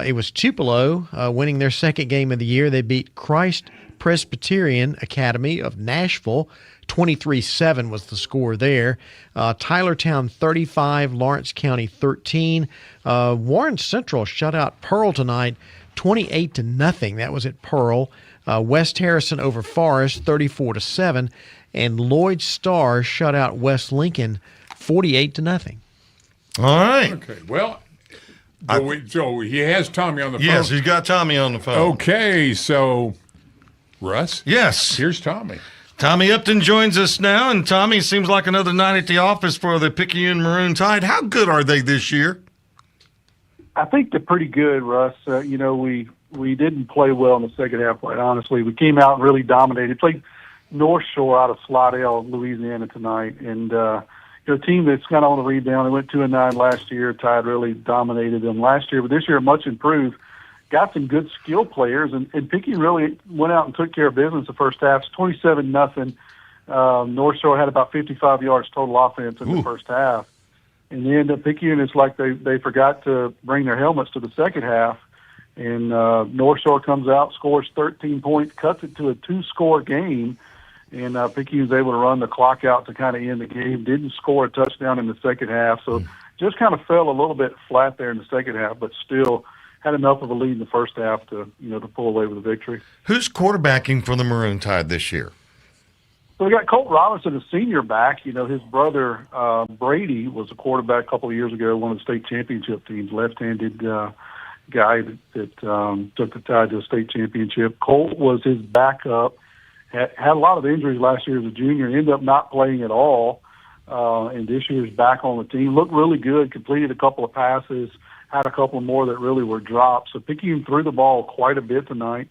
It was Tupelo winning their second game of the year. They beat Christ Presbyterian Academy of Nashville. 23-7 was the score there. Tylertown 35, Lawrence County 13. Warren Central shut out Pearl tonight 28-0. That was at Pearl. West Harrison over Forest 34-7. And Lloyd Starr shut out West Lincoln 48-0. All right. Okay, well, so he has Tommy on the phone. Yes, he's got Tommy on the phone. Okay, so Russ? Yes. Here's Tommy. Tommy Upton joins us now, and Tommy, seems like another night at the office for the Picayune Maroon Tide. How good are they this year? I think they're pretty good, Russ. We didn't play well in the second half, quite honestly. We came out and really dominated. Played North Shore out of Slidell, Louisiana tonight, and a team that's kind of on the rebound. They went 2-9 last year. Tide really dominated them last year, but this year much improved. Got some good skill players, and Picayune really went out and took care of business the first half. It's 27-0. North Shore had about 55 yards total offense in the first half. And then the Picayune, it's like they forgot to bring their helmets to the second half. And North Shore comes out, scores 13 points, cuts it to a 2-score game. And Picayune's able to run the clock out to kind of end the game. Didn't score a touchdown in the second half. So just kind of fell a little bit flat there in the second half, but still had enough of a lead in the first half to pull away with a victory. Who's quarterbacking for the Maroon Tide this year? So we got Colt Robinson, a senior back. His brother Brady was a quarterback a couple of years ago, one of the state championship teams, left-handed guy that took the Tide to a state championship. Colt was his backup. Had a lot of injuries last year as a junior, ended up not playing at all. And this year's back on the team. Looked really good, completed a couple of passes, had a couple more that really were dropped. So Picayune threw the ball quite a bit tonight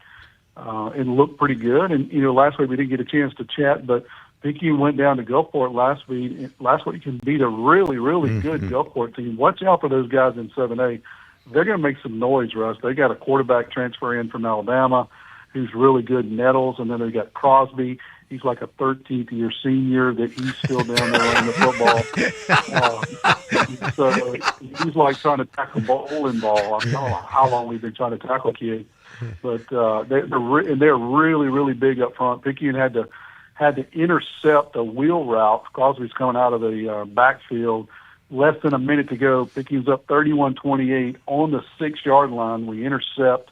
and looked pretty good. And, last week we didn't get a chance to chat, but Picayune went down to Gulfport last week and beat a really, really good Gulfport team. Watch out for those guys in 7A. They're going to make some noise, Russ. They got a quarterback transfer in from Alabama who's really good, Nettles, and then they got Crosby. He's like a 13th-year senior that he's still down there running the football. So he's like trying to tackle bowling ball. I don't know how long we've been trying to tackle kids, but they're really, really big up front. Picayune had to intercept a wheel route. Crosby's coming out of the backfield. Less than a minute to go. Picayune's up 31-28 on the 6-yard line. We intercept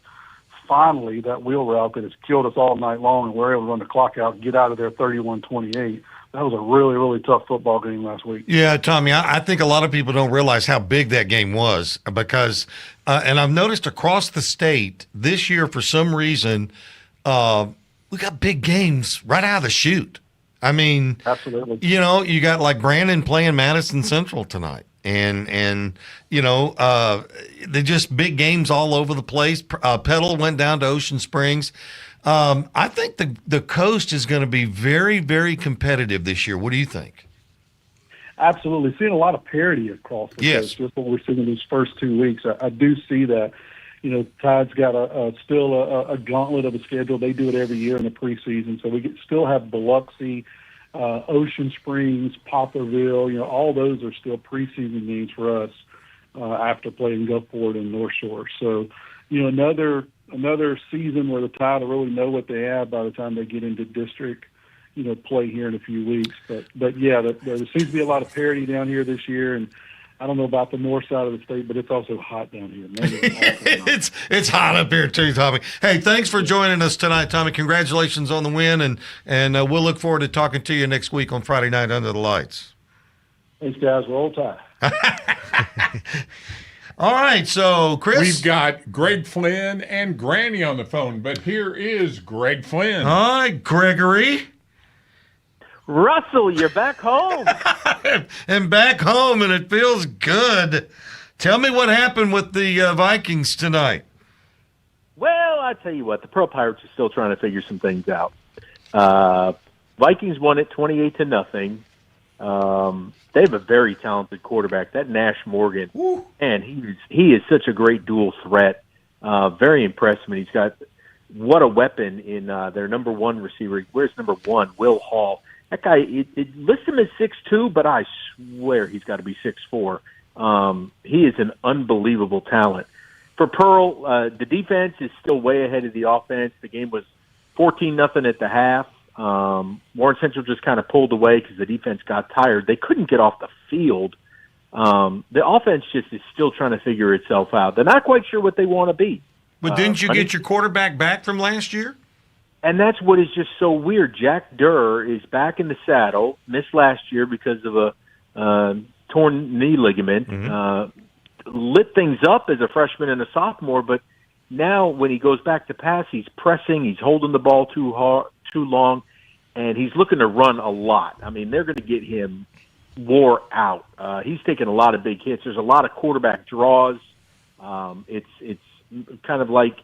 finally that wheel route that has killed us all night long, and we're able to run the clock out and get out of there 31-28. That was a really, really tough football game last week. Yeah, Tommy, I think a lot of people don't realize how big that game was because, and I've noticed across the state this year for some reason, we got big games right out of the chute. I mean, absolutely. You got like Brandon playing Madison Central tonight. And they just big games all over the place. Petal went down to Ocean Springs. I think the coast is going to be very, very competitive this year. What do you think? Absolutely. Seeing a lot of parity across the coast. Just what we're seeing in these first 2 weeks. I do see that. Tide's got still a gauntlet of a schedule. They do it every year in the preseason. So we still have Biloxi, Ocean Springs, Poplarville, all those are still preseason games for us after playing Gulfport and North Shore. So, another season where the Tide will really know what they have by the time they get into district, play here in a few weeks. But yeah, there seems to be a lot of parity down here this year, and I don't know about the north side of the state, but it's also hot down here. It's hot up here too, Tommy. Hey, thanks for joining us tonight, Tommy. Congratulations on the win, and we'll look forward to talking to you next week on Friday Night Under the Lights. Thanks, guys. Roll Tide. All right, so Chris, we've got Greg Flynn and Granny on the phone, but here is Greg Flynn. Hi, Gregory. Russell, you're back home. And back home, and it feels good. Tell me what happened with the Vikings tonight. Well, I tell you what, the Pearl Pirates are still trying to figure some things out. Vikings won it 28-0. They have a very talented quarterback, that Nash Morgan, and he is such a great dual threat. Very impressive. He's got what a weapon in their number one receiver. Where's number one? Will Hall. That guy, it lists him as 6'2", but I swear he's got to be 6'4". He is an unbelievable talent. For Pearl, the defense is still way ahead of the offense. The game was 14-0 at the half. Warren Central just kind of pulled away because the defense got tired. They couldn't get off the field. The offense just is still trying to figure itself out. They're not quite sure what they want to be. But didn't you get your quarterback back from last year? And that's what is just so weird. Jack Durr is back in the saddle, missed last year because of a torn knee ligament. Lit things up as a freshman and a sophomore, but now when he goes back to pass, he's pressing, he's holding the ball too long, and he's looking to run a lot. I mean, they're going to get him wore out. He's taking a lot of big hits. There's a lot of quarterback draws. It's kind of like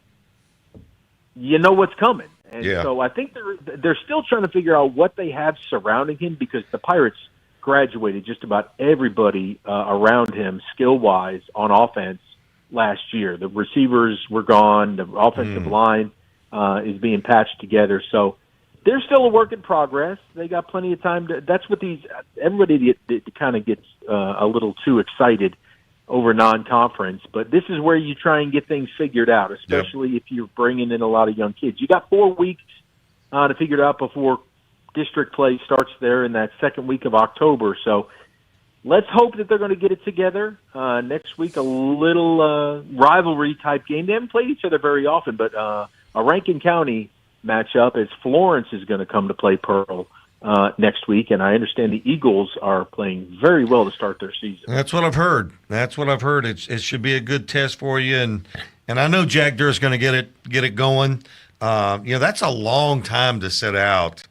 you know what's coming. And so I think they're still trying to figure out what they have surrounding him because the Pirates graduated just about everybody around him skill-wise on offense last year. The receivers were gone. The offensive line is being patched together. So they're still a work in progress. They got plenty of time. That's what everybody kind of gets a little too excited over non-conference. But this is where you try and get things figured out, especially if you're bringing in a lot of young kids. You got 4 weeks to figure it out before district play starts there in that second week of October. So let's hope that they're going to get it together. Next week, a little rivalry-type game. They haven't played each other very often, but a Rankin County matchup as Florence is going to come to play Pearl next week, and I understand the Eagles are playing very well to start their season. That's what I've heard. It should be a good test for you, and I know Jack Durr is going to get it going. That's a long time to sit out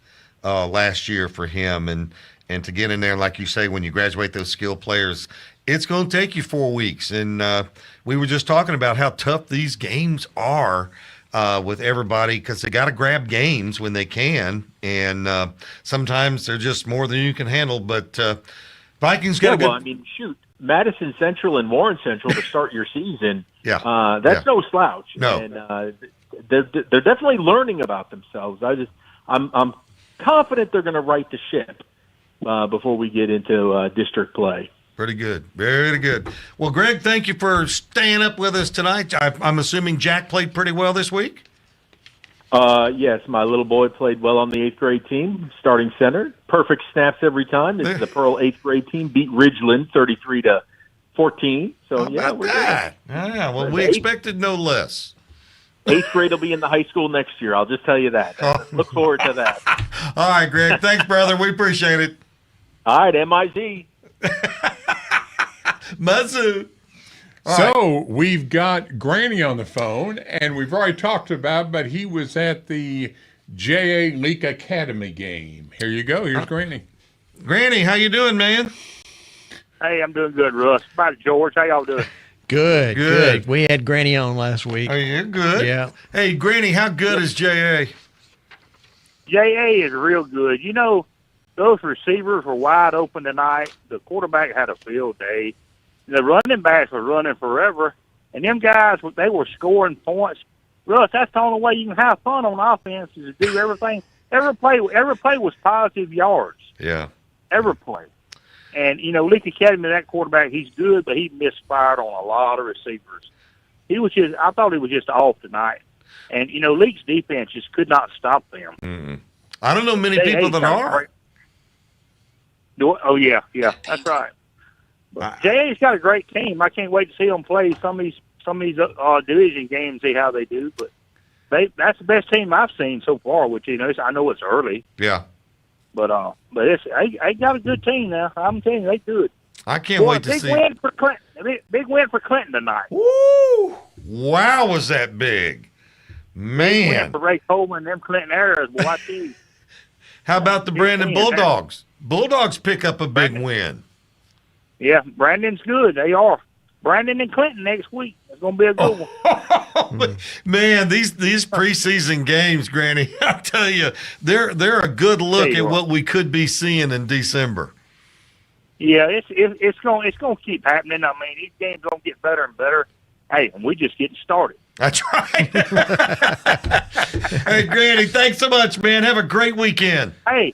last year for him, and to get in there, like you say, when you graduate those skill players, it's going to take you 4 weeks. And we were just talking about how tough these games are with everybody because they got to grab games when they can, and sometimes they're just more than you can handle. But Vikings got Well, I mean, shoot, Madison Central and Warren Central to start your season. That's no slouch. No, and they're definitely learning about themselves. I'm confident they're going to right the ship before we get into district play. Pretty good. Very good. Well, Greg, thank you for staying up with us tonight. I'm assuming Jack played pretty well this week? Yes, my little boy played well on the 8th grade team, starting center. Perfect snaps every time. The Pearl 8th grade team beat Ridgeland 33-14. So, we're good. Yeah, well, we expected no less. 8th grade will be in the high school next year. I'll just tell you that. Look forward to that. All right, Greg. Thanks, brother. We appreciate it. All right, MIZ. Mazu. So we've got Granny on the phone, and we've already talked about, but he was at the JA Leak Academy game. Here you go. Here's Granny. Granny, how you doing, man? Hey, I'm doing good, Russ. How about George? How y'all doing? Good. We had Granny on last week. Oh, you're good. Yeah. Hey, Granny, how good is JA? JA is real good. You know, those receivers were wide open tonight. The quarterback had a field day. The running backs were running forever. And them guys, they were scoring points. Russ, that's the only way you can have fun on offense is to do everything. Every play was positive yards. Yeah. Every play. And, Leak Academy, that quarterback, he's good, but he misfired on a lot of receivers. I thought he was just off tonight. And, Leak's defense just could not stop them. Mm-hmm. I don't know many people that are. Oh, yeah, that's right. JA's got a great team. I can't wait to see them play some of these division games, see how they do. But that's the best team I've seen so far, which, I know it's early. Yeah. But they got a good team now. I'm telling you, they good. I can't wait to see. Big win for Clinton tonight. Woo! Wow, was that big. Man. Big win for Ray Coleman and them Clinton Arrows, boy, I tell you. How about the Brandon Bulldogs? Bulldogs pick up a big win. Yeah, Brandon's good. They are. Brandon and Clinton next week. It's going to be a good one. Man, these preseason games, Granny, I tell you, they're a good look at what we could be seeing in December. Yeah, it's going to keep happening. I mean, these games going to get better and better. Hey, and we just getting started. That's right. Hey, Granny, thanks so much, man. Have a great weekend. Hey,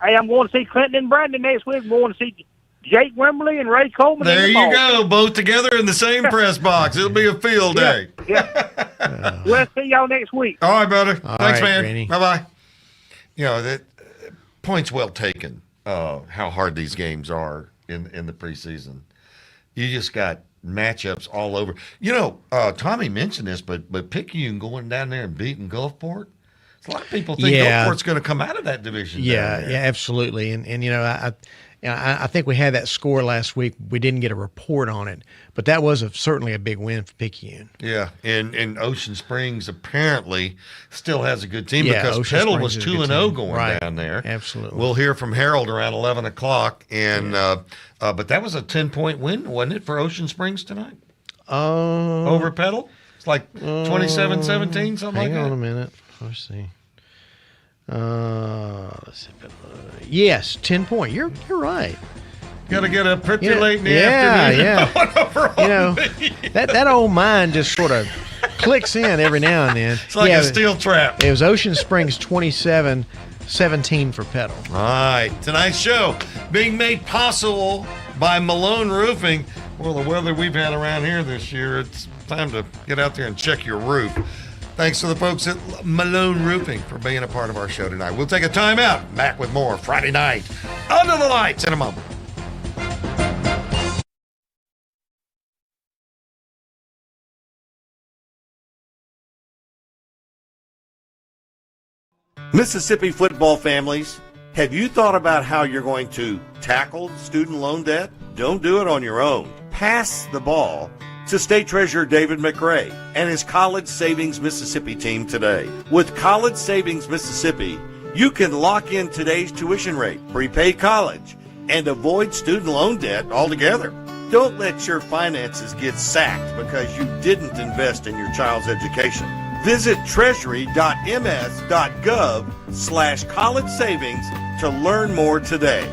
I'm going to see Clinton and Brandon next week. I'm going to see Jake Wimberly and Ray Coleman. There you go, both together in the same press box. It'll be a field day. Yeah. We'll see y'all next week. All right, brother. All Thanks, right, man. Granny. Bye-bye. You know, that point's well taken, how hard these games are in the preseason. You just got matchups all over. You know, Tommy mentioned this, but Picayune going down there and beating Gulfport, a lot of people think Gulfport's going to come out of that division. Yeah, absolutely. And you know, I think we had that score last week. We didn't get a report on it, but that was certainly a big win for Picayune. Yeah, and Ocean Springs apparently still has a good team Yeah, because Ocean Petal Springs was is a good 2-0 team. going Right. down there. Absolutely. We'll hear from Harold around 11 o'clock. And but that was a 10-point win, wasn't it, for Ocean Springs tonight? Over Petal? It's like 27-17, something like that? Hang on a minute. Let's see. Let's see. Yes, 10 point. You're right. Got to get up pretty late in the afternoon. Yeah. That old mind just sort of clicks in every now and then. It's like a steel trap. It was Ocean Springs 27-17 for Petal. All right. Tonight's show being made possible by Malone Roofing. Well, the weather we've had around here this year, it's time to get out there and check your roof. Thanks to the folks at Malone Roofing for being a part of our show tonight. We'll take a time out. Back with more Friday night Under the Lights in a moment. Mississippi football families, have you thought about how you're going to tackle student loan debt? Don't do it on your own. Pass the ball to State Treasurer David McRae and his College Savings Mississippi team today. With College Savings Mississippi, you can lock in today's tuition rate, prepay college, and avoid student loan debt altogether. Don't let your finances get sacked because you didn't invest in your child's education. Visit treasury.ms.gov/college savings to learn more today.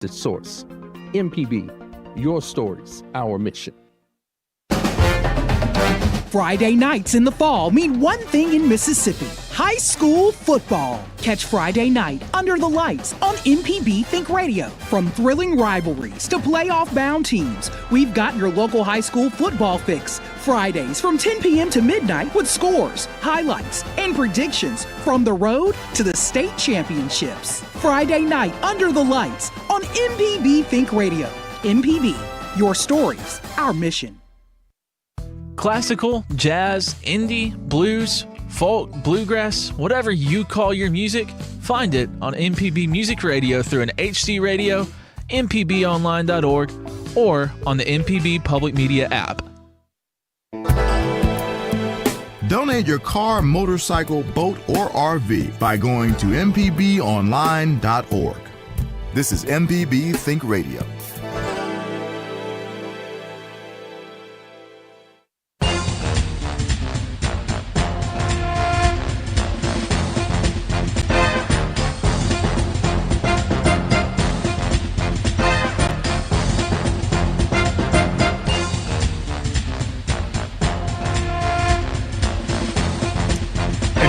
The source. MPB, your stories, our mission. Friday nights in the fall mean one thing in Mississippi: high school football. Catch Friday night Under the Lights on MPB Think Radio. From thrilling rivalries to playoff-bound teams, we've got your local high school football fix. Fridays from 10 p.m. to midnight with scores, highlights, and predictions from the road to the state championships. Friday night Under the Lights on MPB Think Radio. MPB, your stories, our mission. Classical, jazz, indie, blues, folk, bluegrass, whatever you call your music, find it on MPB Music Radio through an HD radio, mpbonline.org, or on the MPB Public Media app. Donate your car, motorcycle, boat, or RV by going to mpbonline.org. This is MPB Think Radio.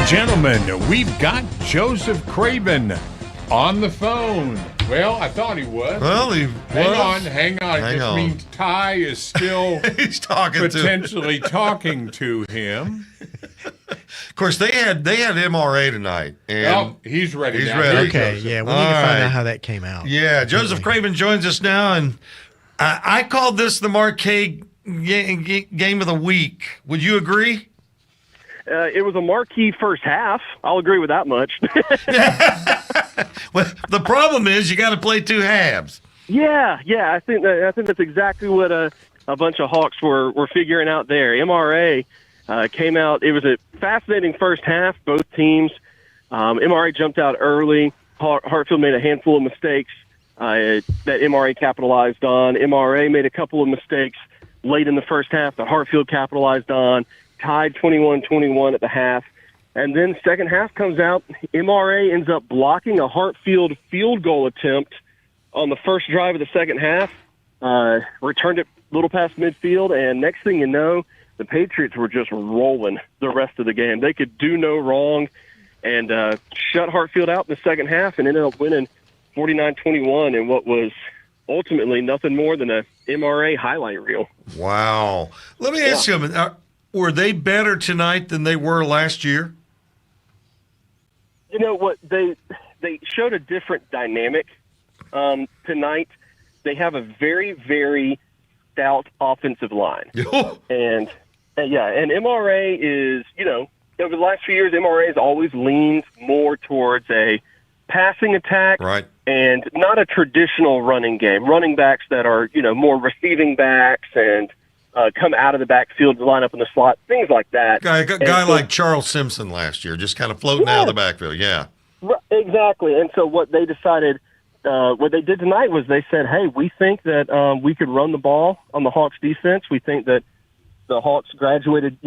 Gentlemen, we've got Joseph Craven on the phone. Well, I thought he was. Well, he was. Hang on. It just means Ty is still He's talking potentially talking to him. Of course, they had MRA tonight. And he's ready. He's now. ready. Okay, yeah, we need to find out how that came out. Yeah, Joseph Craven joins us now, and I called this the marquee game of the week. Would you agree? It was a marquee first half. I'll agree with that much. Well, the problem is you got to play two halves. Yeah. I think that's exactly what a bunch of Hawks were figuring out there. MRA came out. It was a fascinating first half. Both teams. MRA jumped out early. Hartfield made a handful of mistakes that MRA capitalized on. MRA made a couple of mistakes late in the first half that Hartfield capitalized on. Tied 21-21 at the half. And then second half comes out, MRA ends up blocking a Hartfield field goal attempt on the first drive of the second half, returned it a little past midfield, and next thing you know, the Patriots were just rolling the rest of the game. They could do no wrong and shut Hartfield out in the second half and ended up winning 49-21 in what was ultimately nothing more than a MRA highlight reel. Wow. Let me ask you, were they better tonight than they were last year? You know what? They showed a different dynamic tonight. They have a very, very stout offensive line. and MRA is, over the last few years, MRA has always leaned more towards a passing attack and not a traditional running game. Running backs that are, more receiving backs and come out of the backfield to line up in the slot, things like that. Guy like Charles Simpson last year, just kind of floating out of the backfield, Exactly. And so what they decided, what they did tonight was they said, hey, we think that we could run the ball on the Hawks defense. We think that the Hawks graduated,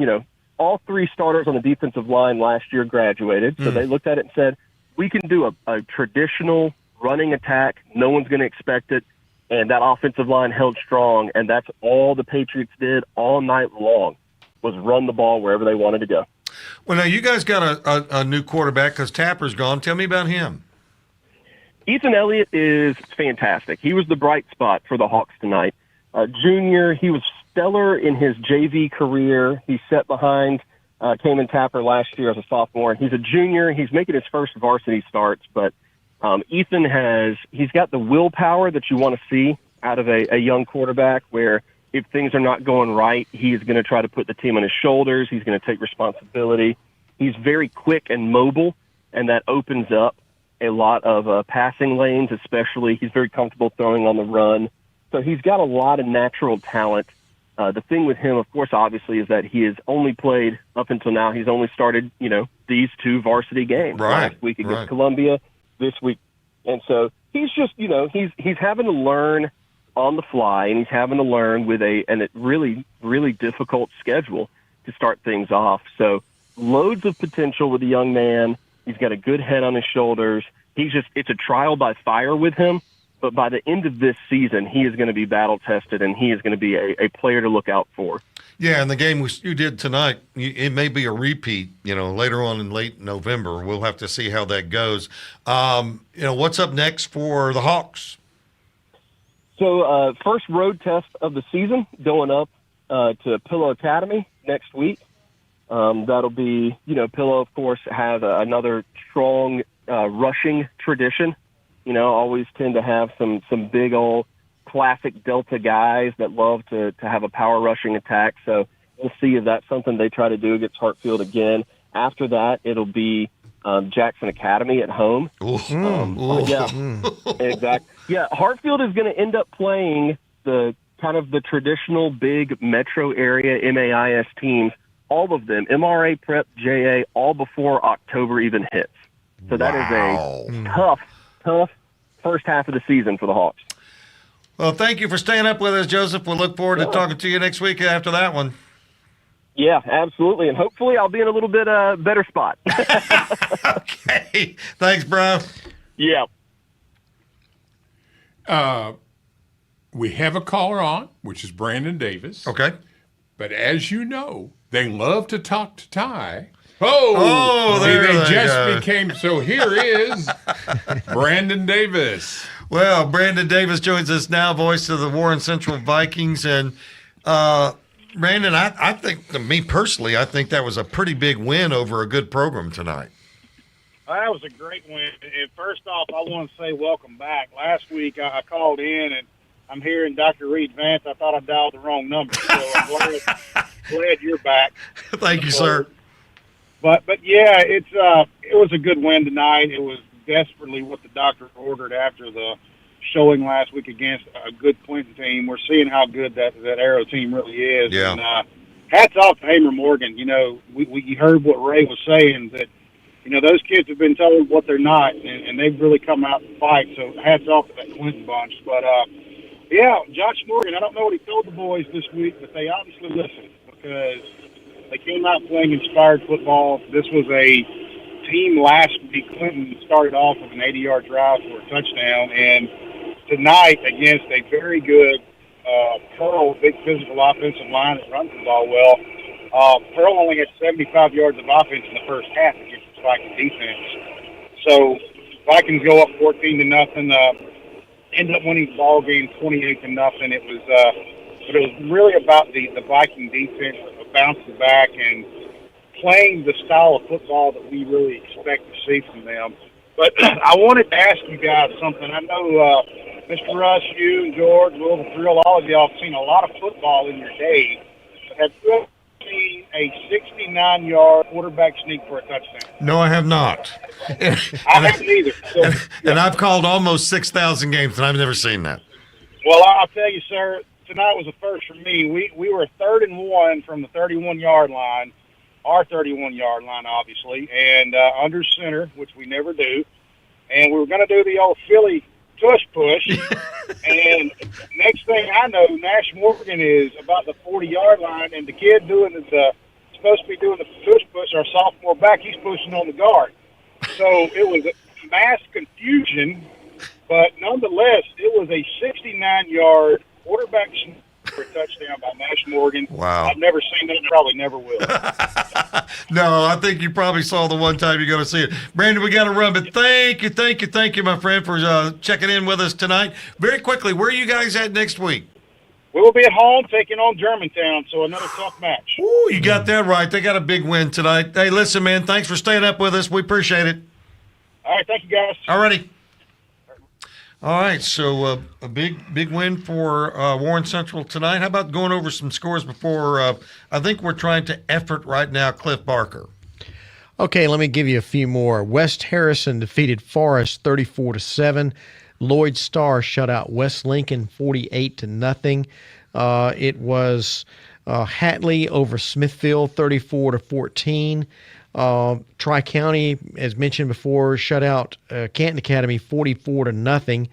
all three starters on the defensive line last year graduated. So they looked at it and said, we can do a traditional running attack. No one's going to expect it. And that offensive line held strong, and that's all the Patriots did all night long was run the ball wherever they wanted to go. Well, now you guys got a new quarterback because Tapper's gone. Tell me about him. Ethan Elliott is fantastic. He was the bright spot for the Hawks tonight. Junior, he was stellar in his JV career. He sat behind Cayman Tapper last year as a sophomore. He's a junior. He's making his first varsity starts, but Ethan he's got the willpower that you want to see out of a young quarterback where if things are not going right, he's going to try to put the team on his shoulders. He's going to take responsibility. He's very quick and mobile, and that opens up a lot of passing lanes, especially. He's very comfortable throwing on the run. So he's got a lot of natural talent. The thing with him, of course, obviously, is that he has only played up until now. He's only started, these two varsity games. Last week against Columbia, this week. And so he's just, he's having to learn on the fly, and he's having to learn with a really, really difficult schedule to start things off. So loads of potential with the young man. He's got a good head on his shoulders. It's a trial by fire with him. But by the end of this season, he is going to be battle-tested, and he is going to be a player to look out for. Yeah, and the game you did tonight, it may be a repeat, later on in late November. We'll have to see how that goes. What's up next for the Hawks? So first road test of the season, going up to Pillow Academy next week. That'll be, Pillow, of course, has another strong rushing tradition. Always tend to have some big old classic Delta guys that love to have a power rushing attack. So we'll see if that's something they try to do against Hartfield again. After that, it'll be Jackson Academy at home. Exactly. Yeah, Hartfield is going to end up playing the kind of the traditional big metro area MAIS teams, all of them, MRA, Prep, JA, all before October even hits. So that is a tough first half of the season for the Hawks. Well, thank you for staying up with us, Joseph. We'll look forward to talking to you next week after that one. Yeah, absolutely. And hopefully I'll be in a little bit better spot. Okay. Thanks, bro. Yeah. We have a caller on, which is Brandon Davis. Okay. But as you know, they love to talk to Ty. There they they just go. became. So here is Brandon Davis. Well, Brandon Davis joins us now, voice of the Warren Central Vikings. And Brandon, I think, to me personally, I think that was a pretty big win over a good program tonight. That was a great win. And first off, I want to say welcome back. Last week I called in, and I'm hearing Dr. Reed Vance. I thought I dialed the wrong number, so I'm glad you're back. Thank you, sir. But yeah, it was a good win tonight. It was desperately what the doctor ordered after the showing last week against a good Clinton team. We're seeing how good that Arrow team really is. Yeah. And hats off to Hamer Morgan. You know, we heard what Ray was saying, that, you know, those kids have been told what they're not, and they've really come out and fight. So hats off to that Clinton bunch. But, yeah, Josh Morgan, I don't know what he told the boys this week, but they obviously listened, because they came out playing inspired football. This was a team last week. Clinton started off with an 80-yard drive for a touchdown, and tonight against a very good Pearl, big physical offensive line that runs the ball well, Pearl only had 75 yards of offense in the first half against the Vikings defense. So Vikings go up 14-0, end up winning the ball game 28-0. It was, but it was really about the Viking defense bouncing back and playing the style of football that we really expect to see from them. But I wanted to ask you guys something. I know Mr. Russ, you and George, Will, the Thrill, all of y'all have seen a lot of football in your day. Have you ever seen a 69-yard quarterback sneak for a touchdown? No, I have not. I haven't either. So, and I've called almost 6,000 games, and I've never seen that. Well, I'll tell you, sir, tonight was a first for me. We were 3rd and 1 from the 31-yard line, our 31-yard line, obviously, and under center, which we never do. And we were going to do the old Philly push, and next thing I know, Nash Morgan is about the 40-yard line, and the kid doing supposed to be doing the push, our sophomore back, he's pushing on the guard. So it was mass confusion, but nonetheless, it was a 69-yard quarterback sneak for a touchdown by Nash Morgan. Wow. I've never seen that and probably never will. No, I think you probably saw the one time you're going to see it. Brandon, we got to run, but thank you, my friend, for checking in with us tonight. Very quickly, where are you guys at next week? We will be at home taking on Germantown, so another tough match. Ooh, you got that right. They got a big win tonight. Hey, listen, man, thanks for staying up with us. We appreciate it. All right, thank you, guys. All righty. All right, so a big win for Warren Central tonight. How about going over some scores before I think we're trying to effort right now Cliff Barker. Okay, let me give you a few more. West Harrison defeated Forest 34-7. Lloyd Starr shut out West Lincoln 48-0. It was Hatley over Smithfield 34-14. Tri-County, as mentioned before, shut out Canton Academy 44-0.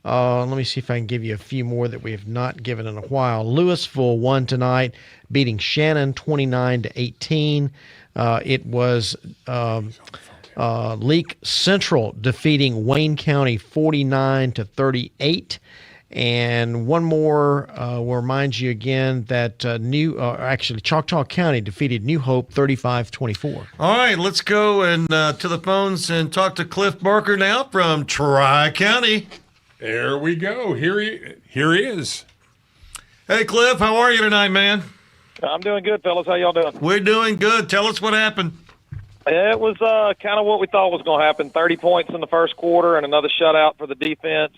Let me see if I can give you a few more that we have not given in a while. Louisville won tonight, beating Shannon 29-18. It was Leake Central defeating Wayne County 49-38. And one more will remind you again that Choctaw County defeated New Hope 35-24. All right, let's go and to the phones and talk to Cliff Barker now from Tri-County. There we go. Here he is. Hey, Cliff, how are you tonight, man? I'm doing good, fellas. How y'all doing? We're doing good. Tell us what happened. It was kind of what we thought was going to happen. 30 points in the first quarter and another shutout for the defense.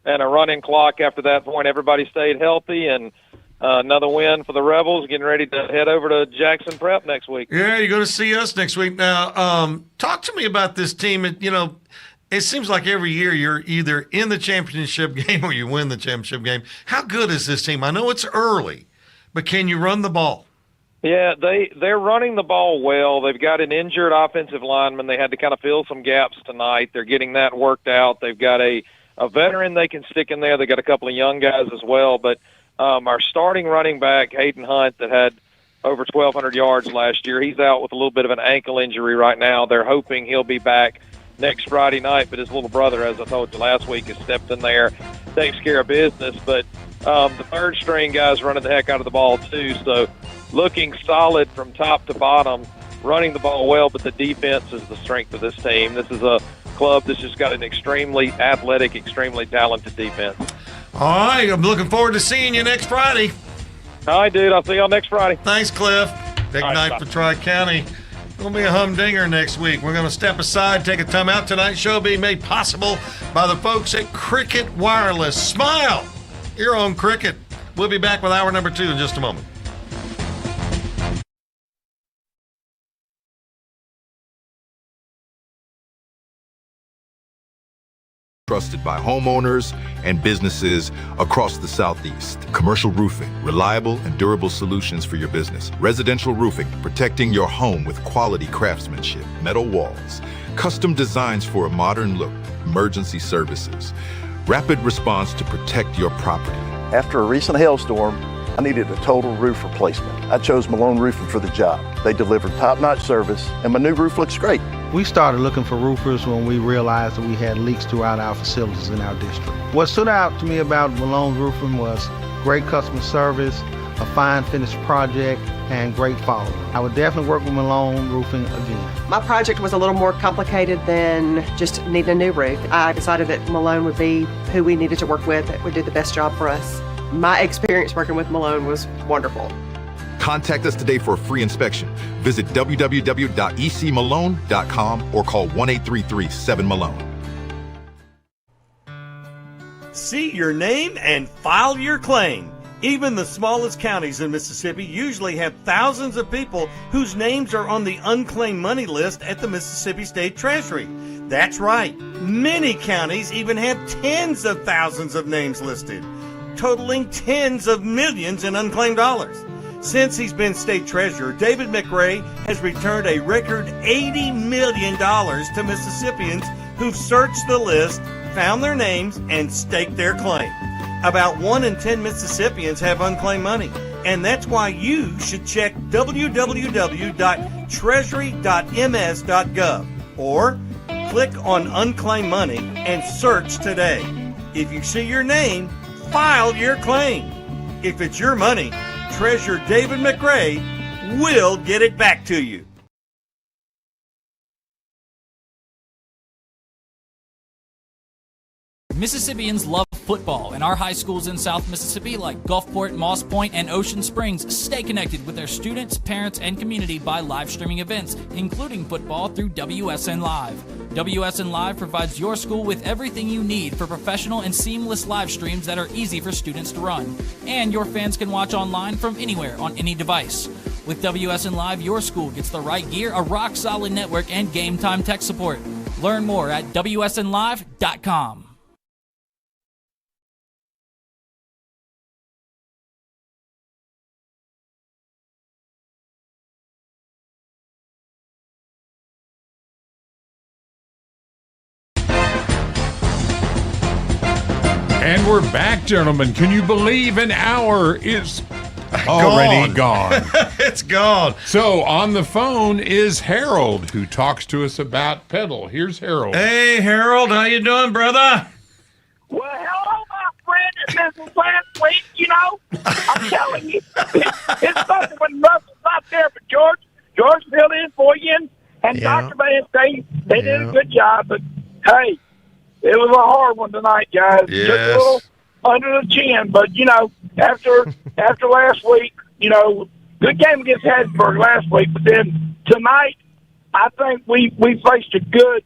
And a running clock after that point. Everybody stayed healthy, and another win for the Rebels, getting ready to head over to Jackson Prep next week. Yeah, you're going to see us next week. Now, talk to me about this team. It seems like every year you're either in the championship game or you win the championship game. How good is this team? I know it's early, but can you run the ball? Yeah, they're running the ball well. They've got an injured offensive lineman. They had to kind of fill some gaps tonight. They're getting that worked out. They've got a veteran they can stick in there. They got a couple of young guys as well. But our starting running back, Hayden Hunt, that had over 1,200 yards last year, he's out with a little bit of an ankle injury right now. They're hoping he'll be back next Friday night. But his little brother, as I told you last week, has stepped in there, takes care of business. But the third-string guy's running the heck out of the ball too. So looking solid from top to bottom, running the ball well, but the defense is the strength of this team. This is a club that's just got an extremely athletic, extremely talented defense. All right, I'm looking forward to seeing you next Friday. All right, dude. I'll see y'all next Friday. Thanks, Cliff. Big All right, night bye. for Tri-County. Going to be a humdinger next week. We're going to step aside, take a time out. Tonight's show being made possible by the folks at Cricket Wireless. Smile! Your own Cricket. We'll be back with hour number 2 in just a moment. Trusted by homeowners and businesses across the Southeast. Commercial roofing, reliable and durable solutions for your business. Residential roofing, protecting your home with quality craftsmanship. Metal walls, custom designs for a modern look. Emergency services, rapid response to protect your property. After a recent hailstorm, I needed a total roof replacement. I chose Malone Roofing for the job. They delivered top-notch service, and my new roof looks great. We started looking for roofers when we realized that we had leaks throughout our facilities in our district. What stood out to me about Malone Roofing was great customer service, a fine finished project, and great follow-up. I would definitely work with Malone Roofing again. My project was a little more complicated than just needing a new roof. I decided that Malone would be who we needed to work with, that would do the best job for us. My experience working with Malone was wonderful. Contact us today for a free inspection. Visit www.ecmalone.com or call 1-833-7-MALONE. See your name and file your claim. Even the smallest counties in Mississippi usually have thousands of people whose names are on the unclaimed money list at the Mississippi State Treasury. That's right. Many counties even have tens of thousands of names listed, totaling tens of millions in unclaimed dollars. Since he's been state treasurer, David McRae has returned a record $80 million to Mississippians who've searched the list, found their names, and staked their claim. About 1 in 10 Mississippians have unclaimed money, and that's why you should check www.treasury.ms.gov or click on Unclaimed Money and search today. If you see your name, file your claim. If it's your money, Treasurer David McRae will get it back to you. Mississippians love football, and our high schools in South Mississippi like Gulfport, Moss Point, and Ocean Springs stay connected with their students, parents, and community by live streaming events, including football through WSN Live. WSN Live provides your school with everything you need for professional and seamless live streams that are easy for students to run. And your fans can watch online from anywhere on any device. With WSN Live, your school gets the right gear, a rock-solid network, and game-time tech support. Learn more at WSNLive.com. And we're back, gentlemen. Can you believe an hour is already gone? It's gone. So on the phone is Harold, who talks to us about pedal. Here's Harold. Hey, Harold. How you doing, brother? Well, hello, my friend. This is last week, you know. I'm telling you. It's something when Russell's not there, but George filled in for you, and Dr. Vance, they did a good job. But, hey, it was a hard one tonight, guys. Yes. Just a little under the chin. But, you know, after last week, you know, good game against Hattiesburg last week. But then tonight, I think we faced a good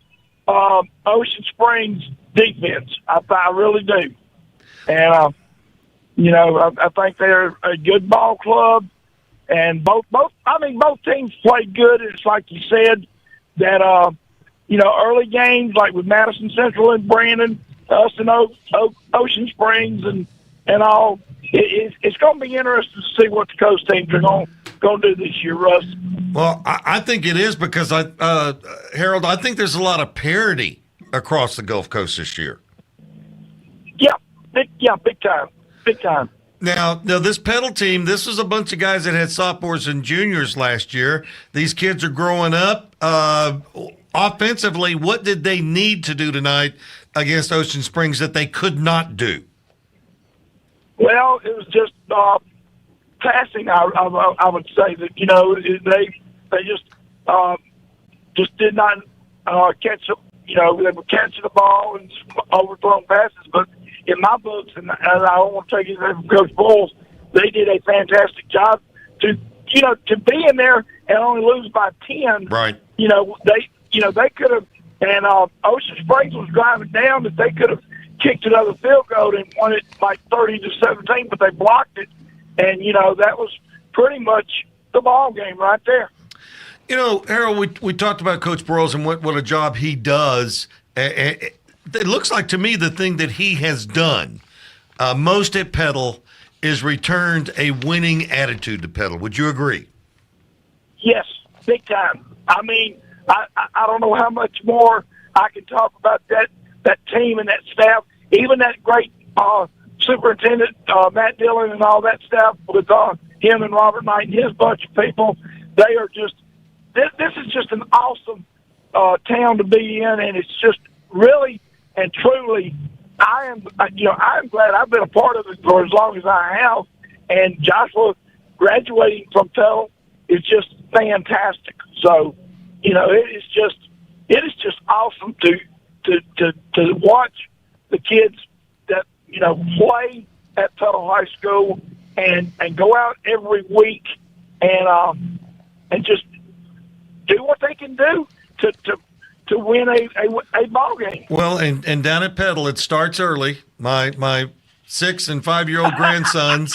Ocean Springs defense. I really do. And, you know, I think they're a good ball club. And both teams played good. It's like you said that, you know, early games like with Madison Central and Brandon, us and Ocean Springs and all. It's going to be interesting to see what the coast teams are going to do this year, Russ. Well, I think it is because Harold, I think there's a lot of parity across the Gulf Coast this year. Big time. Now, this pedal team, this was a bunch of guys that had sophomores and juniors last year. These kids are growing up. Offensively, what did they need to do tonight against Ocean Springs that they could not do? Well, it was just passing. I would say that, you know, they just did not catch. You know, they were catching the ball and overthrown passes. But in my books, and I don't want to take it from Coach Bowles, they did a fantastic job to be in there and only lose by 10. Right. They could have, and Ocean Springs was driving down that they could have kicked another field goal and won it like 30-17, but they blocked it, and that was pretty much the ball game right there. Harold, we talked about Coach Broyles and what a job he does. It looks like to me the thing that he has done most at Petal is returned a winning attitude to Petal. Would you agree? Yes, big time. I mean, I don't know how much more I can talk about that team and that staff, even that great superintendent, Matt Dillon, and all that staff with him and Robert Knight and his bunch of people. They are just this is just an awesome town to be in, and it's just really and truly. I'm glad I've been a part of it for as long as I have, and Joshua graduating from Petal is just fantastic. So, it is just awesome to watch the kids that play at Petal High School and go out every week and just do what they can do to win a ball game. Well, and down at Petal, it starts early. My 6 and 5-year-old grandsons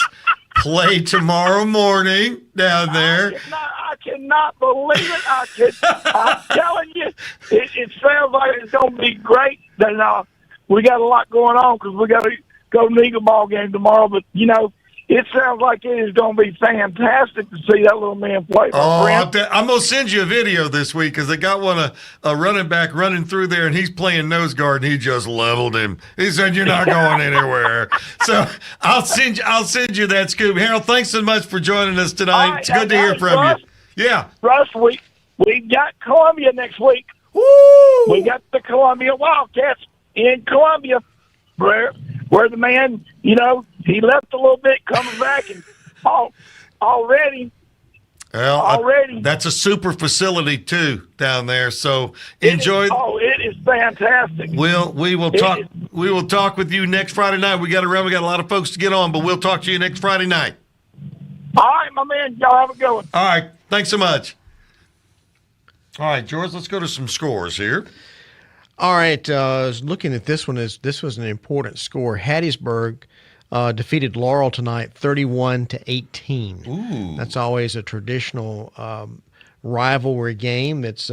play tomorrow morning down there. I cannot believe it. I'm telling you, it sounds like it's going to be great. And we got a lot going on because we got to go to the Eagle ball game tomorrow. But it sounds like it is going to be fantastic to see that little man play. I'm going to send you a video this week because they got a running back running through there, and he's playing nose guard, and he just leveled him. He said, "You're not going anywhere." So I'll send you that scoop. Harold, thanks so much for joining us tonight. It's good to hear from you. Yeah. Russ, we got Columbia next week. Woo! We got the Columbia Wildcats in Columbia, where the man, he left a little bit coming back, and already. That's a super facility too down there. So enjoy. It is fantastic. We will talk. We will talk with you next Friday night. We got a lot of folks to get on, but we'll talk to you next Friday night. All right, my man. Y'all have a good one. All right. Thanks so much. All right, George, let's go to some scores here. All right, looking at this one, this was an important score. Hattiesburg defeated Laurel tonight, 31-18. Ooh, that's always a traditional rivalry game. That's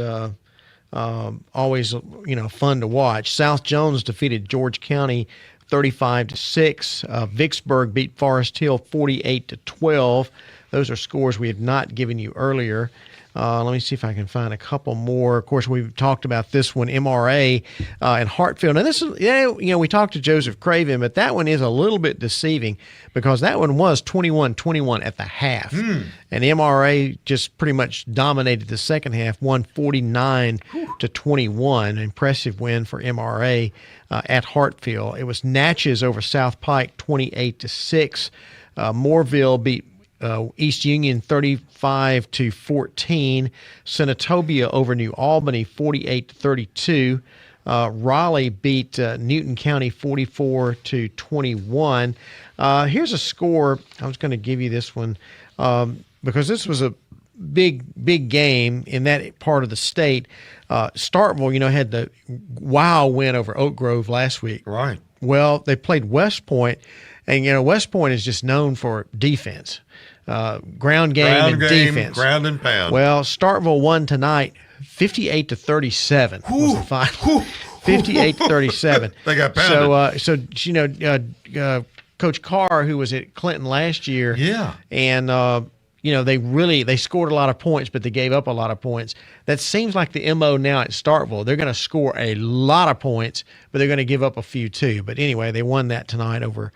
always fun to watch. South Jones defeated George County 35-6. Vicksburg beat Forest Hill 48-12. Those are scores we have not given you earlier. Let me see if I can find a couple more. Of course, we've talked about this one, MRA and Hartfield. Now, this is, we talked to Joseph Craven, but that one is a little bit deceiving because that one was 21-21 at the half. And MRA just pretty much dominated the second half, won 49-21. Impressive win for MRA at Hartfield. It was Natchez over South Pike, 28-6. Moreville beat East Union 35-14. Senatobia over New Albany 48-32. Raleigh beat Newton County 44-21. Here's a score. I was going to give you this one because this was a big game in that part of the state. Starkville, had the wow win over Oak Grove last week. Right. Well, they played West Point, and West Point is just known for defense. Ground game, defense. Ground and pound. Well, Starkville won tonight 58-37 was the final. 58-37. They got pounded. So Coach Carr, who was at Clinton last year, and they scored a lot of points, but they gave up a lot of points. That seems like the MO now at Starkville. They're going to score a lot of points, but they're going to give up a few too. But anyway, they won that tonight over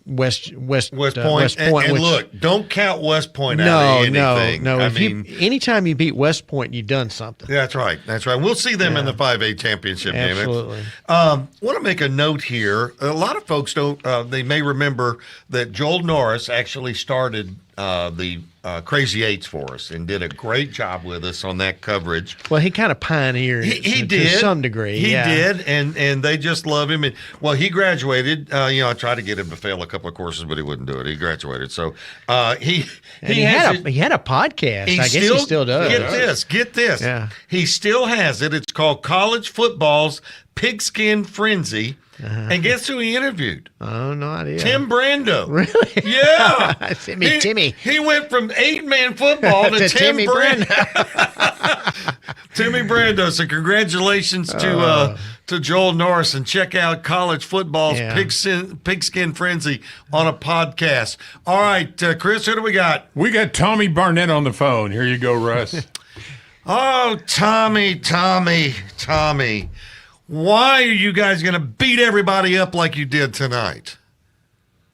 West Point. And look, don't count West Point out of anything. No. Anytime you beat West Point, you've done something. That's right. We'll see them in the 5A championship game. Absolutely. Want to make a note here. A lot of folks don't. They may remember that Joel Norris actually started the Crazy Eights for us and did a great job with us on that coverage. Well, he kind of pioneered He it did to some degree. He yeah. did, and they just love him. And well, he graduated. I tried to get him to fail a couple of courses, but he wouldn't do it. He graduated, so he had a podcast. I guess he still does. Get this. Yeah. He still has it. It's called College Football's Pigskin Frenzy. And guess who he interviewed? Oh, no idea. Tim Brando. Really? Yeah. Timmy. He went from 8-man football to Tim Brando. Timmy Brando. So congratulations to Joel Norris, and check out College Football's Pigskin Frenzy on a podcast. All right, Chris, who do we got? We got Tommy Barnett on the phone. Here you go, Russ. Oh, Tommy. Why are you guys going to beat everybody up like you did tonight?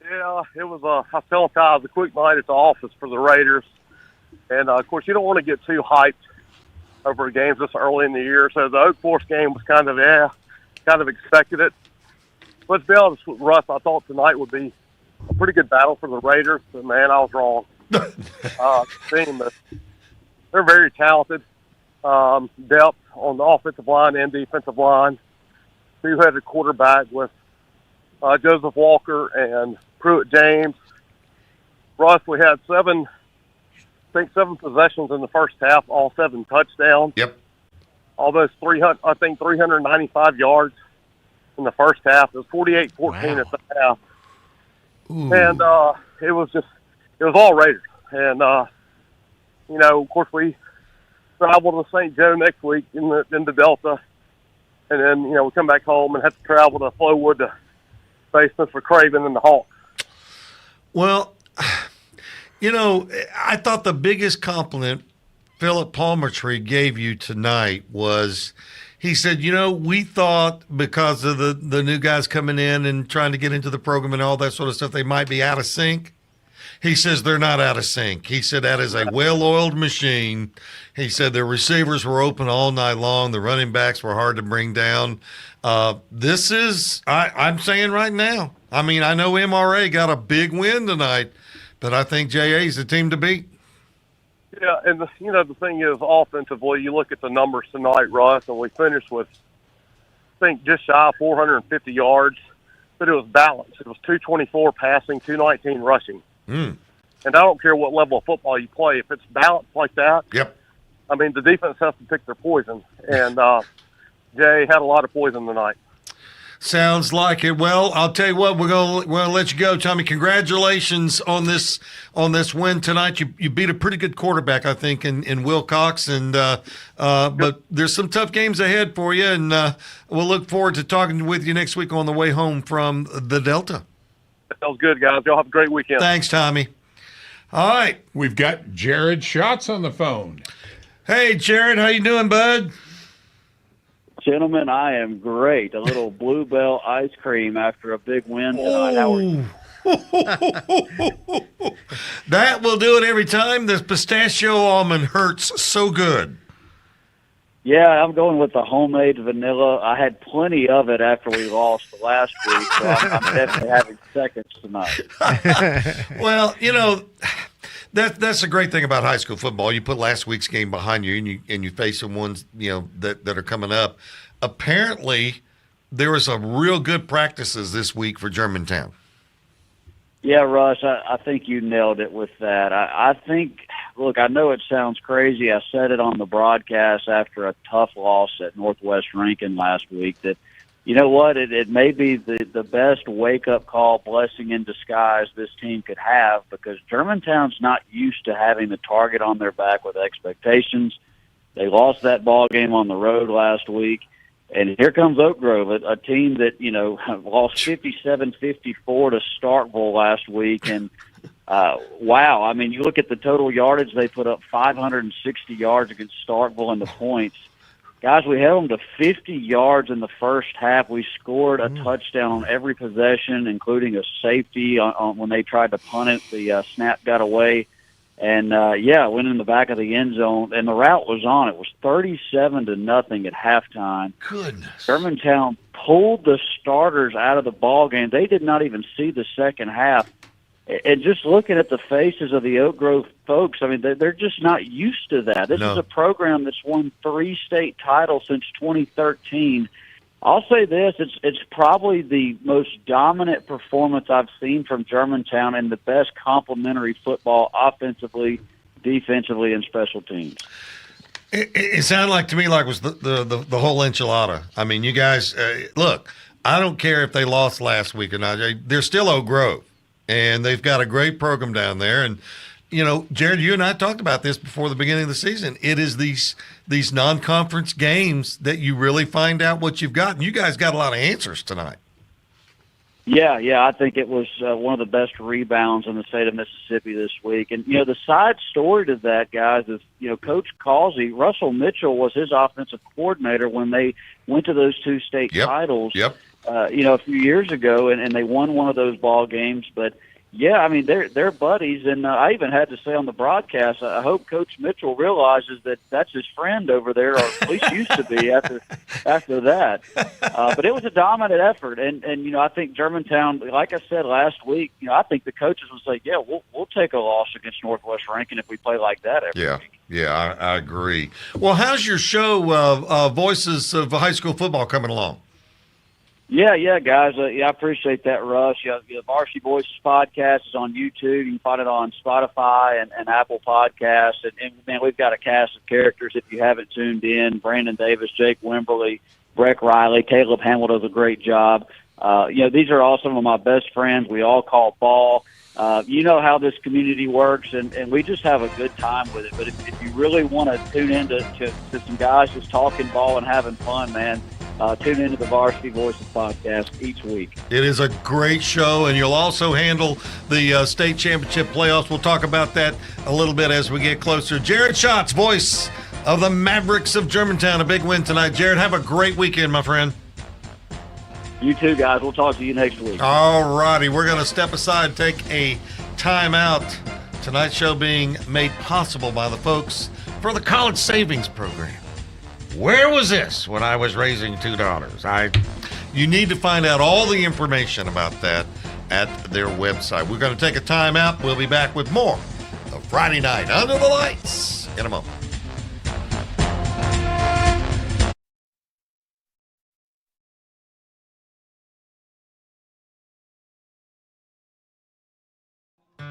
Yeah, it was I was telling Ty, it was a quick night at the office for the Raiders. And, of course, you don't want to get too hyped over games this early in the year. So the Oak Forest game was kind of expected it. But to be honest with Russ, I thought tonight would be a pretty good battle for the Raiders. But, man, I was wrong. They're very talented. Depth on the offensive line and defensive line. Two-headed quarterback with Joseph Walker and Pruitt James. Russ, we had seven possessions in the first half, all 7 touchdowns. Yep. Almost 395 yards in the first half. It was 48-14 at the half. Ooh. And it was all Raiders. And, of course, we travel to St. Joe next week in the Delta. And then, we come back home and have to travel to Flowood to face Mr. Craven and the Hawks. Well, I thought the biggest compliment Philip Palmertree gave you tonight was he said, we thought because of the new guys coming in and trying to get into the program and all that sort of stuff, they might be out of sync. He says they're not out of sync. He said that is a well-oiled machine. He said their receivers were open all night long. The running backs were hard to bring down. This is, I'm saying right now, I mean, I know MRA got a big win tonight, but I think JA is the team to beat. Yeah, and the thing is, offensively, you look at the numbers tonight, Russ, and we finished with, I think, just shy of 450 yards, but it was balanced. It was 224 passing, 219 rushing. Mm. And I don't care what level of football you play. If it's balanced like that, yep. I mean, the defense has to pick their poison. And Jay had a lot of poison tonight. Sounds like it. Well, I'll tell you what, we're gonna let you go, Tommy. Congratulations on this win tonight. You beat a pretty good quarterback, I think, in Wilcox, and but there's some tough games ahead for you, and we'll look forward to talking with you next week on the way home from the Delta. Sounds good, guys. Y'all have a great weekend. Thanks, Tommy. All right, we've got Jared Schatz on the phone. Hey, Jared, how you doing, bud? Gentlemen, I am great. A little Bluebell ice cream after a big win tonight. How are you? That will do it every time. This pistachio almond hurts so good. Yeah, I'm going with the homemade vanilla. I had plenty of it after we lost last week, so I'm definitely having seconds tonight. Well, that's a great thing about high school football. You put last week's game behind you, and you face the ones that are coming up. Apparently, there was a real good practices this week for Germantown. Yeah, Russ, I think you nailed it with that. I think, look, I know it sounds crazy. I said it on the broadcast after a tough loss at Northwest Rankin last week that, you know what, it may be the best wake-up call, blessing in disguise this team could have, because Germantown's not used to having the target on their back with expectations. They lost that ball game on the road last week. And here comes Oak Grove, a team that, lost 57-54 to Starkville last week. And, wow, I mean, you look at the total yardage, they put up 560 yards against Starkville in the points. Guys, we held them to 50 yards in the first half. We scored a touchdown on every possession, including a safety on when they tried to punt it. The snap got away. And, went in the back of the end zone, and the route was on. It was 37-0 at halftime. Goodness. Germantown pulled the starters out of the ball game. They did not even see the second half. And just looking at the faces of the Oak Grove folks, I mean, they're just not used to that. This is a program that's won 3 state titles since 2013. I'll say this, it's probably the most dominant performance I've seen from Germantown and the best complementary football offensively, defensively, and special teams. It sounded like to me like it was the whole enchilada. I mean, you guys, look, I don't care if they lost last week or not. They're still Oak Grove. And they've got a great program down there. And, you know, Jared, you and I talked about this before the beginning of the season. It is these non-conference games that you really find out what you've got. And you guys got a lot of answers tonight. Yeah, I think it was one of the best rebounds in the state of Mississippi this week. And, you know, the side story to that, guys, is, you know, Coach Causey, Russell Mitchell was his offensive coordinator when they went to those 2 state titles. You know, a few years ago, and they won one of those ball games. But yeah, I mean, they're buddies, and I even had to say on the broadcast, I hope Coach Mitchell realizes that that's his friend over there, or at least used to be after that. But it was a dominant effort, and you know, I think Germantown, like I said last week, you know, I think the coaches will say, yeah, we'll take a loss against Northwest Rankin if we play like that every week. Yeah, I agree. Well, how's your show, Voices of High School Football, coming along? Yeah, guys. I appreciate that, Russ. The Varsity Voices podcast is on YouTube. You can find it on Spotify and Apple Podcasts. And, man, we've got a cast of characters if you haven't tuned in. Brandon Davis, Jake Wimberly, Breck Riley, Caleb Hamill does a great job. You know, these are all some of my best friends. We all call ball. You know how this community works, and we just have a good time with it. But if you really want to tune in to some guys just talking ball and having fun, man, tune into the Varsity Voices podcast each week. It is a great show, and you'll also handle the state championship playoffs. We'll talk about that a little bit as we get closer. Jared Schatz, voice of the Mavericks of Germantown, a big win tonight. Jared, have a great weekend, my friend. You too, guys. We'll talk to you next week. All righty. We're going to step aside and take a timeout. Tonight's show being made possible by the folks for the College Savings Program. Where was this when I was raising 2 daughters? You need to find out all the information about that at their website. We're going to take a time out. We'll be back with more of Friday Night Under the Lights in a moment.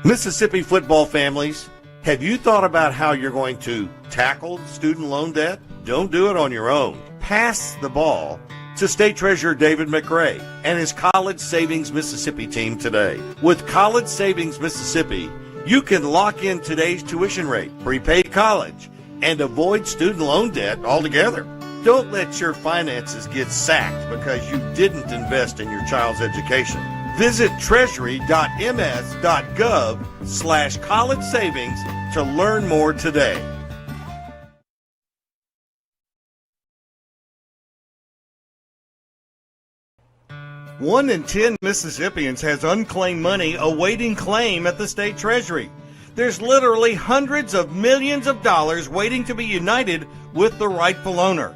Mississippi football families, have you thought about how you're going to tackle student loan debt? Don't do it on your own. Pass the ball to State Treasurer David McRae and his College Savings Mississippi team today. With College Savings Mississippi, you can lock in today's tuition rate, prepay college, and avoid student loan debt altogether. Don't let your finances get sacked because you didn't invest in your child's education. Visit treasury.ms.gov/college savings to learn more today. One in 10 Mississippians has unclaimed money awaiting claim at the state treasury. There's literally hundreds of millions of dollars waiting to be united with the rightful owner.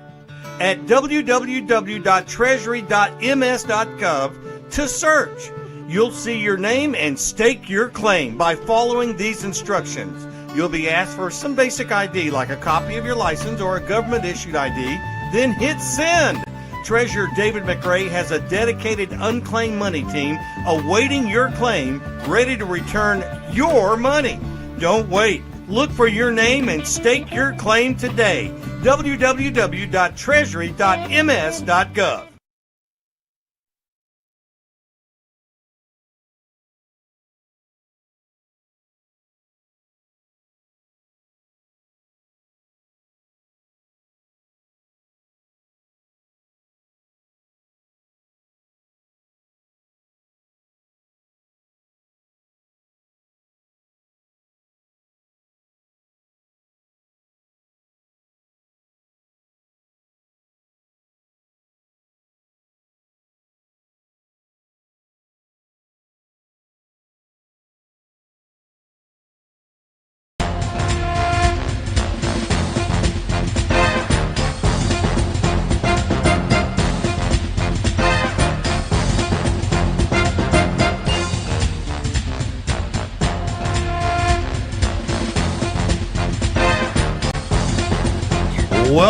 At www.treasury.ms.gov to search, you'll see your name and stake your claim by following these instructions. You'll be asked for some basic ID like a copy of your license or a government-issued ID, then hit send. Treasurer David McRae has a dedicated unclaimed money team awaiting your claim, ready to return your money. Don't wait. Look for your name and stake your claim today. www.treasury.ms.gov.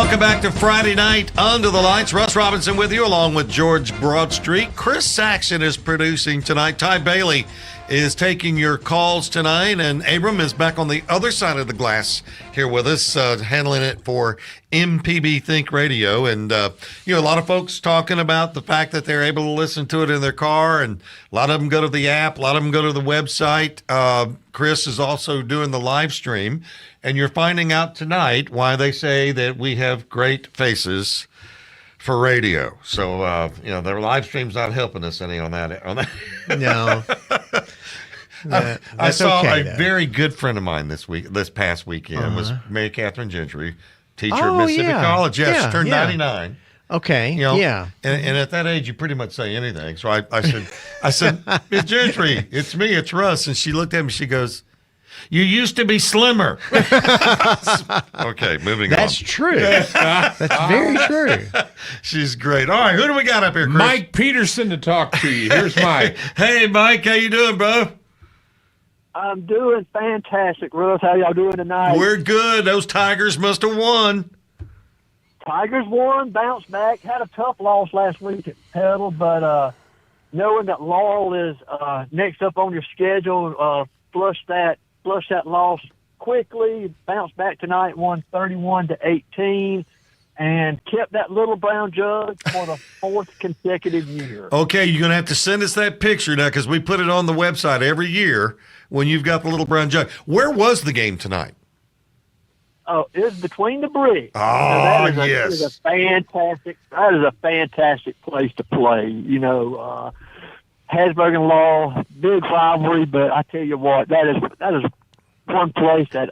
Welcome back to Friday night Under the Lights. Russ Robinson with you, along with George Broadstreet. Chris Saxon is producing tonight. Ty Bailey is taking your calls tonight, and Abram is back on the other side of the glass here with us, handling it for MPB Think Radio. And a lot of folks talking about the fact that they're able to listen to it in their car, and a lot of them go to the app, a lot of them go to the website. Chris is also doing the live stream, and you're finding out tonight why they say that we have great faces for radio. So, their live stream's not helping us any on that. No. I saw okay, a though. very good friend of mine this past weekend was Mary Catherine Gentry, teacher at Oh, Mississippi yeah. College. Yes, Yeah, turned yeah. 99. Okay. Yeah. And at that age, you pretty much say anything. So I said, Miss Gentry, it's me, it's Russ. And she looked at me, she goes, "You used to be slimmer." Okay, moving on. That's true. That's very true. She's great. All right, who do we got up here, Chris? Mike Peterson to talk to you. Here's Mike. Hey, Mike, how you doing, bro? I'm doing fantastic, Russ. How y'all doing tonight? We're good. Those Tigers must have won. Tigers won, bounced back, had a tough loss last week at Petal, but knowing that Laurel is next up on your schedule, flush that loss quickly, bounced back tonight, won 31-18, and kept that little brown jug for the fourth consecutive year. Okay, you're going to have to send us that picture now because we put it on the website every year when you've got the little brown jug. Where was the game tonight? Oh, it's between the bricks. Oh, That yes. is a fantastic place to play. Hasburg and Law, big rivalry, but I tell you what, that is one place that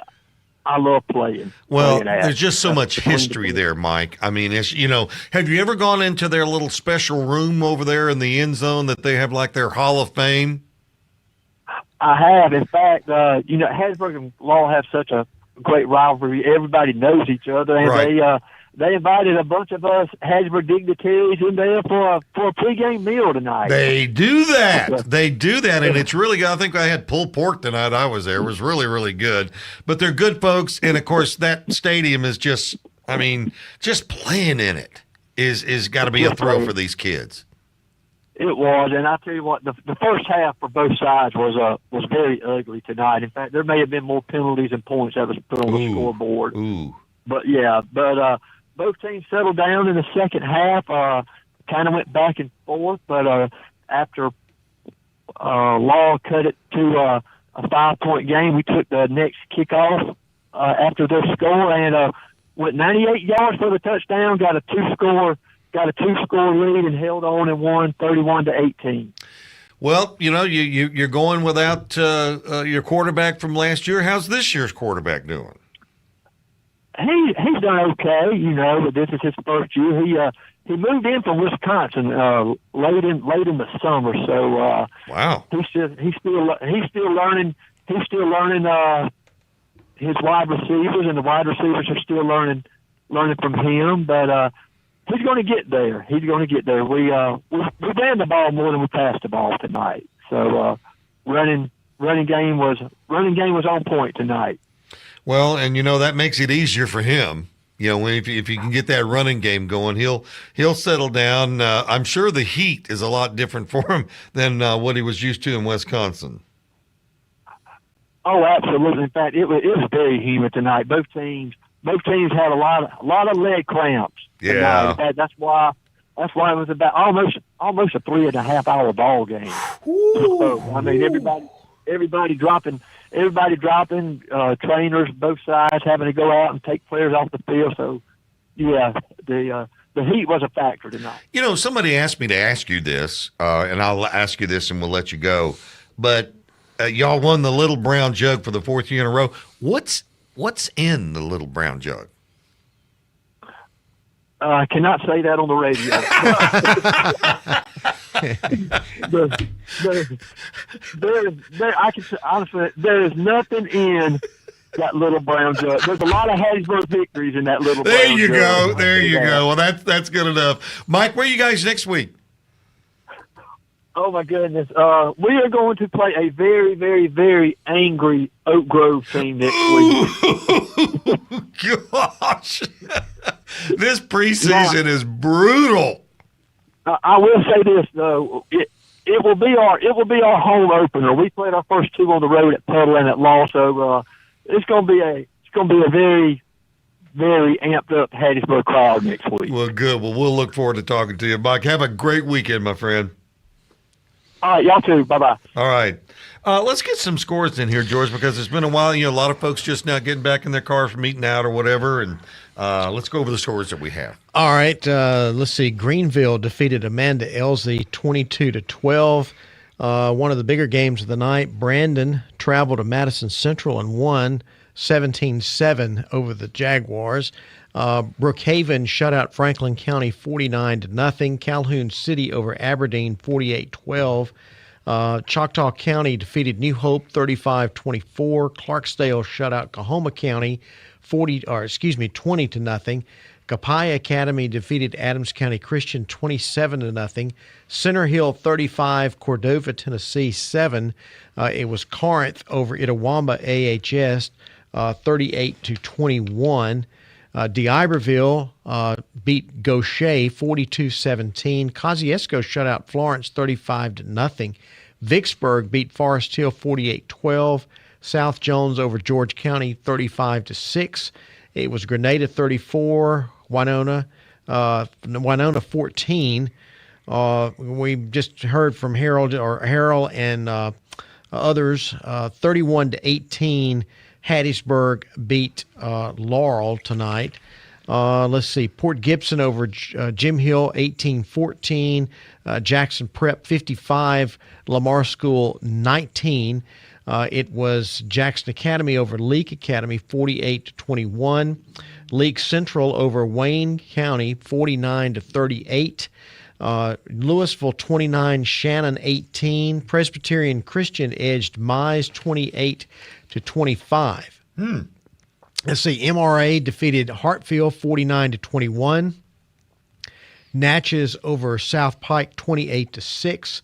I love playing. Well, playing at. there's just so much history there, Mike. I mean, have you ever gone into their little special room over there in the end zone that they have like their Hall of Fame? I have. In fact, Hasburg and Law have such a great rivalry. Everybody knows each other, and Right. they invited a bunch of us Hasburg dignitaries in there for a pregame meal tonight. They do that. They do that, and it's really good. I think I had pulled pork tonight. I was there. It was really, really good. But they're good folks, and of course, that stadium is just playing in it is got to be a thrill for these kids. It was, and I tell you what, the first half for both sides was very ugly tonight. In fact, there may have been more penalties and points that was put on the scoreboard. But both teams settled down in the second half. Kind of went back and forth, but after Law cut it to a 5-point game, we took the next kickoff after their score and went 98 yards for the touchdown. Got a two-score lead and held on and won 31-18. Well, you're going without your quarterback from last year. How's this year's quarterback doing? He's done okay, but this is his first year. He moved in from Wisconsin late in the summer, so wow. He's still learning his wide receivers, and the wide receivers are still learning from him, but he's going to get there. He's going to get there. We ran the ball more than we passed the ball tonight. So running game was on point tonight. Well, and that makes it easier for him. If you can get that running game going, he'll settle down. I'm sure the heat is a lot different for him than what he was used to in Wisconsin. Oh, absolutely. In fact, it was very humid tonight. Both teams had a lot of leg cramps. Yeah. In fact, that's why it was about almost a 3.5 hour ball game. So, I mean, everybody dropping, trainers both sides having to go out and take players off the field. So, yeah, the heat was a factor tonight. Somebody asked me to ask you this, and I'll ask you this, and we'll let you go. But y'all won the Little Brown Jug for the fourth year in a row. What's in the Little Brown Jug? I cannot say that on the radio. I can say, honestly, there is nothing in that Little Brown Jug. There's a lot of Hattiesburg victories in that Little Brown Jug. There you go. Well, that's good enough. Mike, where are you guys next week? Oh, my goodness. We are going to play a very, very, very angry Oak Grove team next week. Gosh. This preseason is brutal. I will say this though, it will be our home opener. We played our first two on the road at Puddle and at Law, so it's going to be a very, very amped up Hattiesburg crowd next week. Well, good. Well, we'll look forward to talking to you, Mike. Have a great weekend, my friend. All right, y'all too. Bye-bye. All right. Let's get some scores in here, George, because it's been a while. A lot of folks just now getting back in their cars from eating out or whatever, and let's go over the scores that we have. All right. Let's see. Greenville defeated Amanda Elsie 22-12. One of the bigger games of the night. Brandon traveled to Madison Central and won 17-7 over the Jaguars. Brookhaven shut out Franklin County 49-0. Calhoun City over Aberdeen 48-12. Choctaw County defeated New Hope 35-24. Clarksdale shut out Coahoma County 20-0. Copiah Academy defeated Adams County Christian 27-0. Center Hill 35, Cordova, Tennessee 7. It was Corinth over Itawamba AHS 38-21. D'Iberville beat Gaucher 42-17. Kosciuszko shut out Florence 35-0. Vicksburg beat Forest Hill 48-12. South Jones over George County 35-6. It was Grenada 34, Winona 14. We just heard from Harold and others. 31-18. Hattiesburg beat Laurel tonight. Let's see. Port Gibson over Jim Hill 18-14. Jackson Prep 55. Lamar School 19. It was Jackson Academy over Leake Academy 48-21. Leake Central over Wayne County 49-38. Louisville 29, Shannon 18. Presbyterian Christian edged Mize 28-25. Let's see. MRA defeated Hartfield 49-21. Natchez over South Pike 28-6.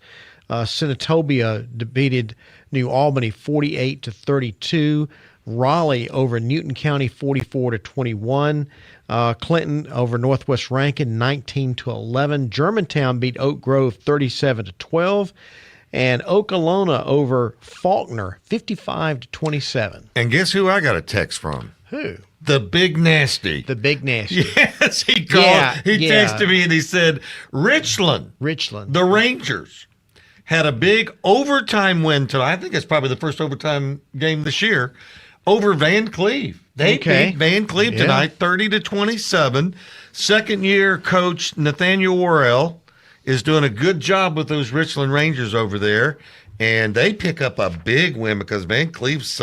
Senatobia defeated New Albany 48-32. Raleigh over Newton County 44-21. Clinton over Northwest Rankin 19-11. Germantown beat Oak Grove 37-12. And Okolona over Faulkner 55-27. And guess who I got a text from? Who? The Big Nasty. The Big Nasty. Yes, he called. He texted me and he said, Richland, the Rangers, had a big overtime win tonight. I think it's probably the first overtime game this year over Van Cleve. They beat Van Cleve tonight 30-27. Second-year coach Nathaniel Worrell is doing a good job with those Richland Rangers over there, and they pick up a big win because Van Cleve's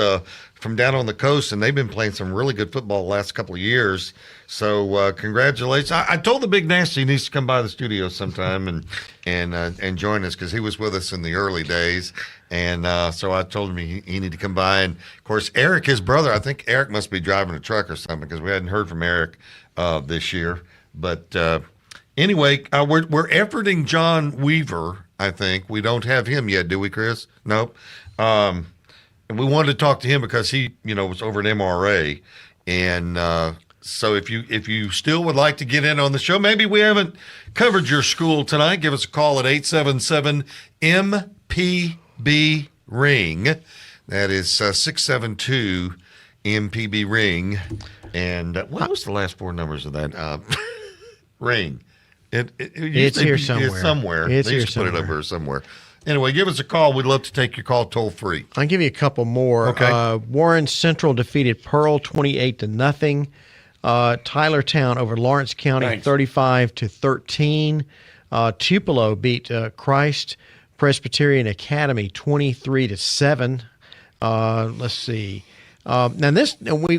from down on the coast, and they've been playing some really good football the last couple of years. So congratulations. I told the Big Nasty he needs to come by the studio sometime and join us because he was with us in the early days. And so I told him he needed to come by. And, of course, Eric, his brother, I think Eric must be driving a truck or something because we hadn't heard from Eric this year. But anyway, we're efforting John Weaver, I think. We don't have him yet, do we, Chris? Nope. And we wanted to talk to him because he, was over at MRA. And so if you still would like to get in on the show, maybe we haven't covered your school tonight, give us a call at 877-MPB-RING. That is 672-MPB-RING. And what was the last four numbers of that ring? It's here somewhere. It's somewhere. It's they here used to put it somewhere. over somewhere. Anyway, give us a call. We'd love to take your call toll free. I'll give you a couple more. Okay. Warren Central defeated Pearl 28-0. Tylertown over Lawrence County 35-13. Tupelo beat Christ Presbyterian Academy 23-7. Let's see. Now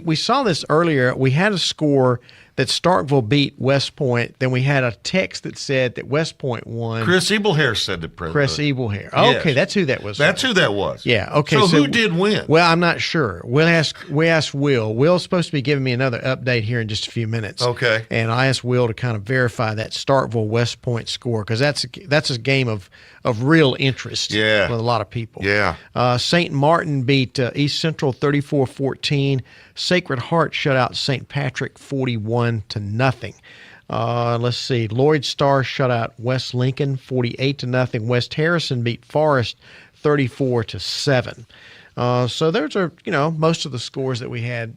we saw this earlier. We had a score that Starkville beat West Point. Then we had a text that said that West Point won. Chris Ebelhair said that. Chris Ebelhair. Oh, Yes. okay, that's who that was. That's who that was. Yeah. Okay. So who did win? Well, I'm not sure. We asked Will. Will's supposed to be giving me another update here in just a few minutes. Okay. And I asked Will to kind of verify that Starkville West Point score because that's a game of real interest. Yeah. With a lot of people. Yeah. St. Martin beat East Central 34-14. Sacred Heart shut out St. Patrick 41-0. Let's see. Lloyd Star shut out West Lincoln 48-0. West Harrison beat Forest 34-7. So those are, most of the scores that we had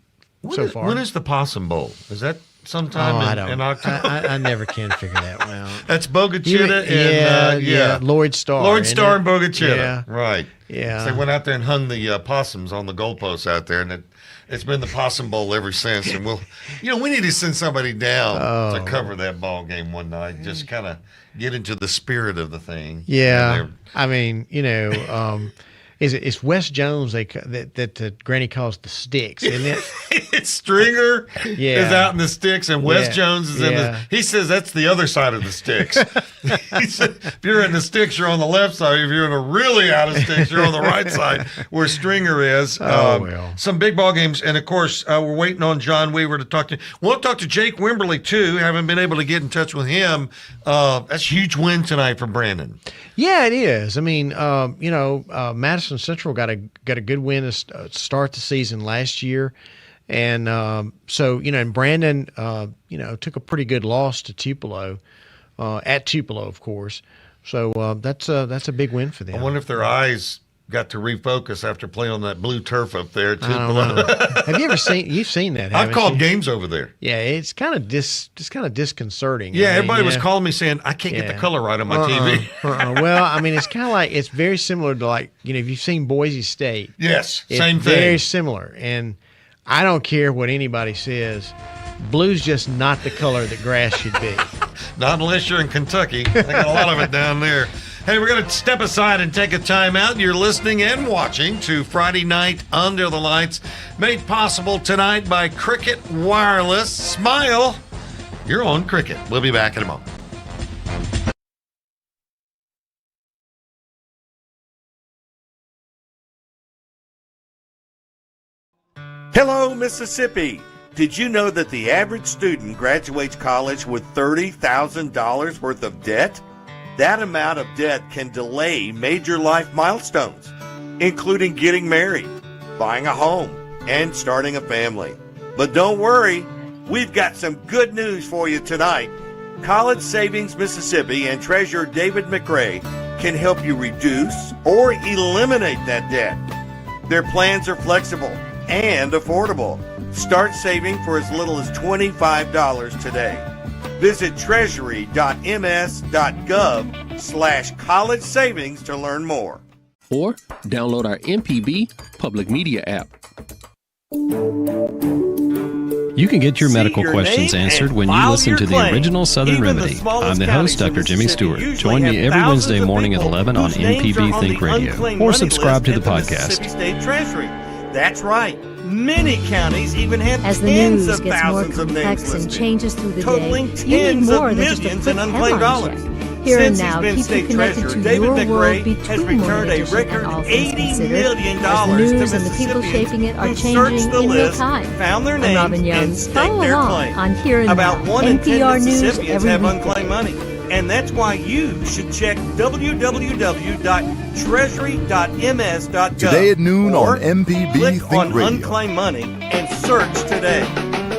so far. When is the Possum Bowl? Is that sometime in October? I never can figure that one out. That's Bogachita and Lloyd Star. Lloyd Star and Bogachita. Yeah. Right. Yeah. So they went out there and hung the possums on the goalposts out there, and it's been the Possum Bowl ever since. And we need to send somebody down to cover that ball game one night, just kind of get into the spirit of the thing. Yeah. I mean, it's Wes Jones that Granny calls the sticks, isn't it? It's Stringer is out in the sticks, and Wes Jones is in the. He says that's the other side of the sticks. He said if you're in the sticks, you're on the left side. If you're in a really out of sticks, you're on the right side where Stringer is. Some big ball games, and of course we're waiting on John Weaver to talk to. We'll talk to Jake Wimberly too. Haven't been able to get in touch with him. That's a huge win tonight for Brandon. Yeah, it is. I mean, Madison Central got a good win to start the season last year, and and Brandon, took a pretty good loss to Tupelo, at Tupelo, of course. So that's a big win for them. I wonder if their eyes got to refocus after playing on that blue turf up there at I don't Tupelo. know. Have you ever seen? You've seen that? I've called you? games over there. Yeah, it's kind of disconcerting. Yeah, everybody was calling me saying I can't get the color right on my TV. Well, I mean, it's kind of like it's very similar to if you've seen Boise State. Yes, it's same thing. Very similar, and I don't care what anybody says. Blue's just not the color that grass should be. Not unless you're in Kentucky. They got a lot of it down there. Hey, we're going to step aside and take a time out. You're listening and watching to Friday Night Under the Lights, made possible tonight by Cricket Wireless. Smile. You're on Cricket. We'll be back in a moment. Hello, Mississippi. Did you know that the average student graduates college with $30,000 worth of debt? That amount of debt can delay major life milestones, including getting married, buying a home, and starting a family. But don't worry, we've got some good news for you tonight. College Savings Mississippi and Treasurer David McRae can help you reduce or eliminate that debt. Their plans are flexible and affordable. Start saving for as little as $25 today. Visit treasury.ms.gov/college savings to learn more. Or download our MPB public media app. You can get your medical questions answered when you listen to the original Southern Remedy. I'm the host, Dr. Jimmy Stewart. Join me every Wednesday morning at 11 on MPB Think Radio, or subscribe to the podcast. State Treasury. That's right. Many counties even have As the tens news of gets more thousands of names complex and listed, changes through the totaling day, you need tens more of than just a millions quick in unclaimed headline dollars. check. Here and Since now, he's been keep state you connected treasurer, to David your McRae world has between returned a morning edition record and all things $80 considered. million As the news to and the people Mississippians shaping it are who changing searched the in real list, time. found their I'm names, Robin Young. and staked Follow their along claim. on Here and About Now, 1 in 10 NPR News Mississippians every have weekday. unclaimed money. And that's why you should check www.treasury.ms.gov. Today at noon or on MPB click Think on Radio. Unclaimed Money and search today.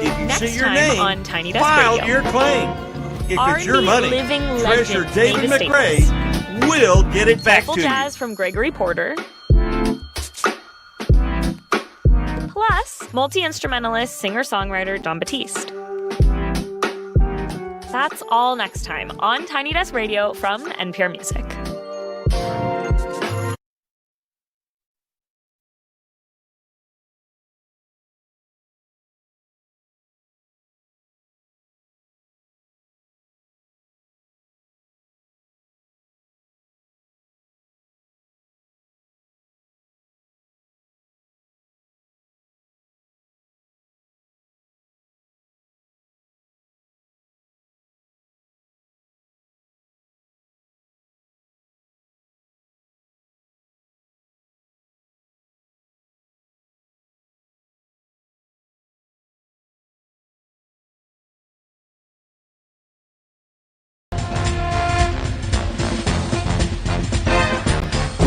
If you Next see your time name, on Tiny Desk file Radio. your claim. If it's your R&B money, living Treasurer legend David Mavis McRae Staples. will get it back Soulful to jazz from Gregory Porter. Plus, multi-instrumentalist, singer-songwriter Don Batiste. That's all next time on Tiny Desk Radio from NPR Music.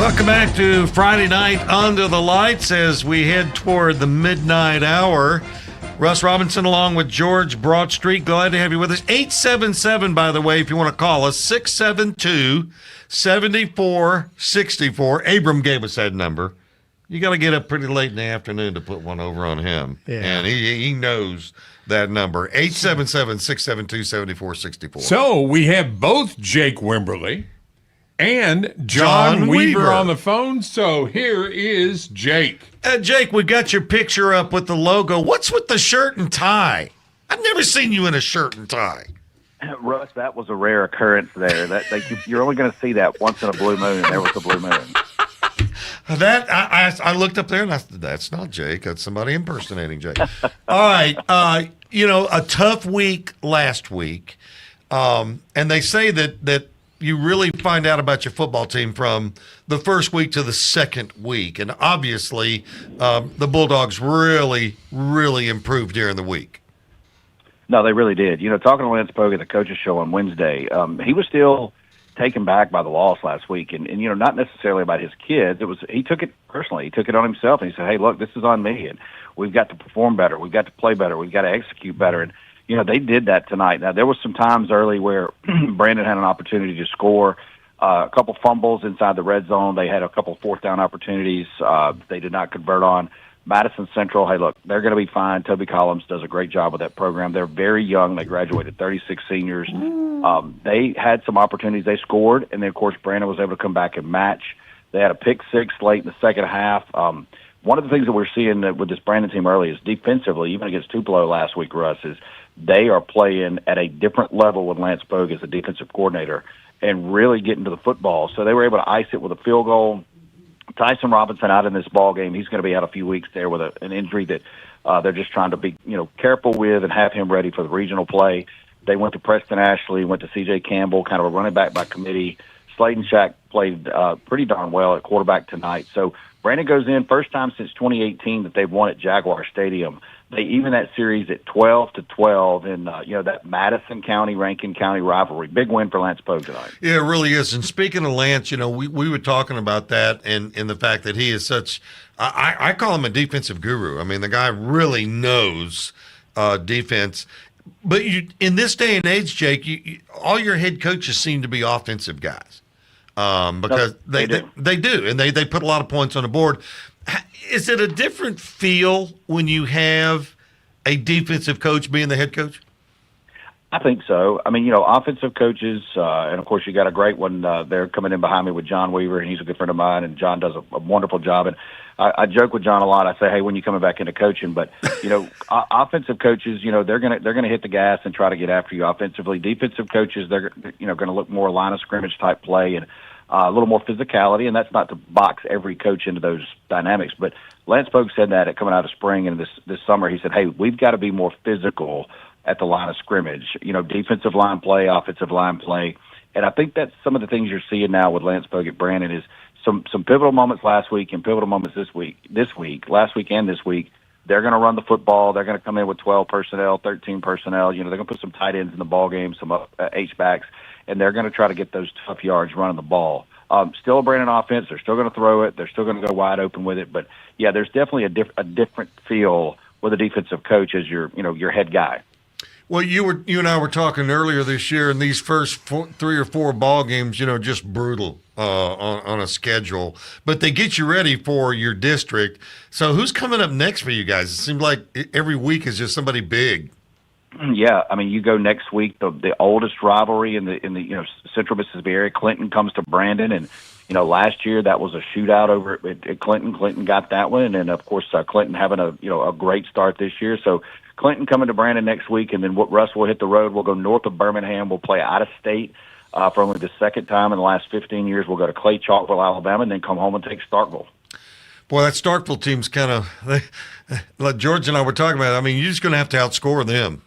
Welcome back to Friday Night Under the Lights as we head toward the midnight hour. Russ Robinson along with George Broadstreet. Glad to have you with us. 877, by the way, if you want to call us, 672-7464. Abram gave us that number. You got to get up pretty late in the afternoon to put one over on him. Yeah. And he knows that number, 877-672-7464. So we have both Jake Wimberly and John Weaver on the phone. So here is Jake. Jake, we got your picture up with the logo. What's with the shirt and tie? I've never seen you in a shirt and tie. Russ, that was a rare occurrence there. You're only going to see that once in a blue moon, and there was a blue moon. That I looked up there and I said, that's not Jake. That's somebody impersonating Jake. All right. A tough week last week. And they say that you really find out about your football team from the first week to the second week. And obviously, the Bulldogs really, really improved during the week. No, they really did. Talking to Lance Pogue at the coaches show on Wednesday, he was still taken back by the loss last week. And not necessarily about his kids. He took it personally. He took it on himself. And he said, hey, look, this is on me. And we've got to perform better. We've got to play better. We've got to execute better. And, they did that tonight. Now, there was some times early where Brandon had an opportunity to score, a couple fumbles inside the red zone. They had a couple fourth down opportunities they did not convert on. Madison Central, hey, look, they're going to be fine. Toby Collins does a great job with that program. They're very young. They graduated 36 seniors. They had some opportunities. They scored, and then, of course, Brandon was able to come back and match. They had a pick six late in the second half. One of the things that we're seeing with this Brandon team early is defensively, even against Tupelo last week, Russ, is they are playing at a different level with Lance Pogue as the defensive coordinator and really getting to the football. So they were able to ice it with a field goal. Tyson Robinson out in this ball game. He's going to be out a few weeks there with an injury that they're just trying to be careful with and have him ready for the regional play. They went to Preston Ashley, went to C.J. Campbell, kind of a running back by committee. Slayton Shack played pretty darn well at quarterback tonight. So Brandon goes in, first time since 2018 that they've won at Jaguar Stadium. They even that series at 12-12 in that Madison County, Rankin County rivalry. Big win for Lance Pogue tonight. Yeah, it really is. And speaking of Lance, we were talking about that and the fact that he is such I call him a defensive guru. I mean, the guy really knows defense. But in this day and age, Jake, all your head coaches seem to be offensive guys because they do, and they put a lot of points on the board. Is it a different feel when you have a defensive coach being the head coach? I think so. I mean, offensive coaches, and of course you got a great one there coming in behind me with John Weaver, and he's a good friend of mine, and John does a wonderful job. And I joke with John a lot. I say, hey, when you coming back into coaching? But offensive coaches, they're gonna hit the gas and try to get after you offensively. Defensive coaches, they're going to look more line of scrimmage type play and a little more physicality, and that's not to box every coach into those dynamics. But Lance Pogue said that coming out of spring and this summer. He said, hey, we've got to be more physical at the line of scrimmage, defensive line play, offensive line play. And I think that's some of the things you're seeing now with Lance Pogue at Brandon is some pivotal moments last week and pivotal moments last week, and this week. They're going to run the football. They're going to come in with 12 personnel, 13 personnel. They're going to put some tight ends in the ball game, some H-backs, and they're going to try to get those tough yards running the ball. Still a Brandon offense. They're still going to throw it. They're still going to go wide open with it. But, yeah, there's definitely a different feel with a defensive coach as your head guy. Well, you and I were talking earlier this year, and these first 3 or 4 ball games, just brutal on a schedule. But they get you ready for your district. So who's coming up next for you guys? It seems like every week is just somebody big. Yeah, I mean, you go next week. The oldest rivalry in the Central Mississippi area. Clinton comes to Brandon, and last year that was a shootout over at Clinton. Clinton got that one, and of course Clinton having a great start this year. So Clinton coming to Brandon next week, and then Russ will hit the road. We'll go north of Birmingham. We'll play out of state for only the second time in the last 15 years. We'll go to Clay Chalkville, Alabama, and then come home and take Starkville. Boy, that Starkville team's kind of like George and I were talking about. I mean, you're just going to have to outscore them.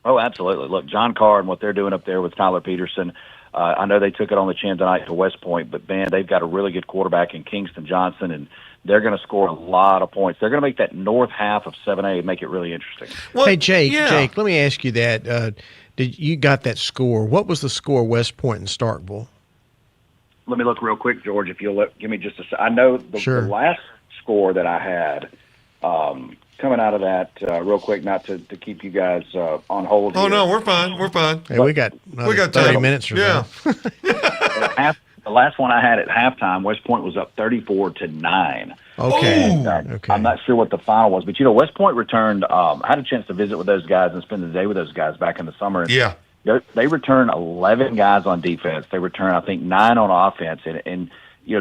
Oh, absolutely. Look, John Carr and what they're doing up there with Tyler Peterson, I know they took it on the chin tonight to West Point, but, man, they've got a really good quarterback in Kingston Johnson, and they're going to score a lot of points. They're going to make that north half of 7A and make it really interesting. Well, hey, Jake, let me ask you that. You got that score. What was the score, West Point and Starkville? let me look real quick, George, if you'll give me just a second. I know the last score that I had coming out of that real quick, not to keep you guys on hold here. Oh, no, we're fine. We're fine. Hey, we got 30 minutes or so. The last one I had at halftime, West Point was up 34-9. Okay. Okay. I'm not sure what the final was, but West Point returned. I had a chance to visit with those guys and spend the day with those guys back in the summer. And they returned 11 guys on defense. They returned, I think, 9 on offense, and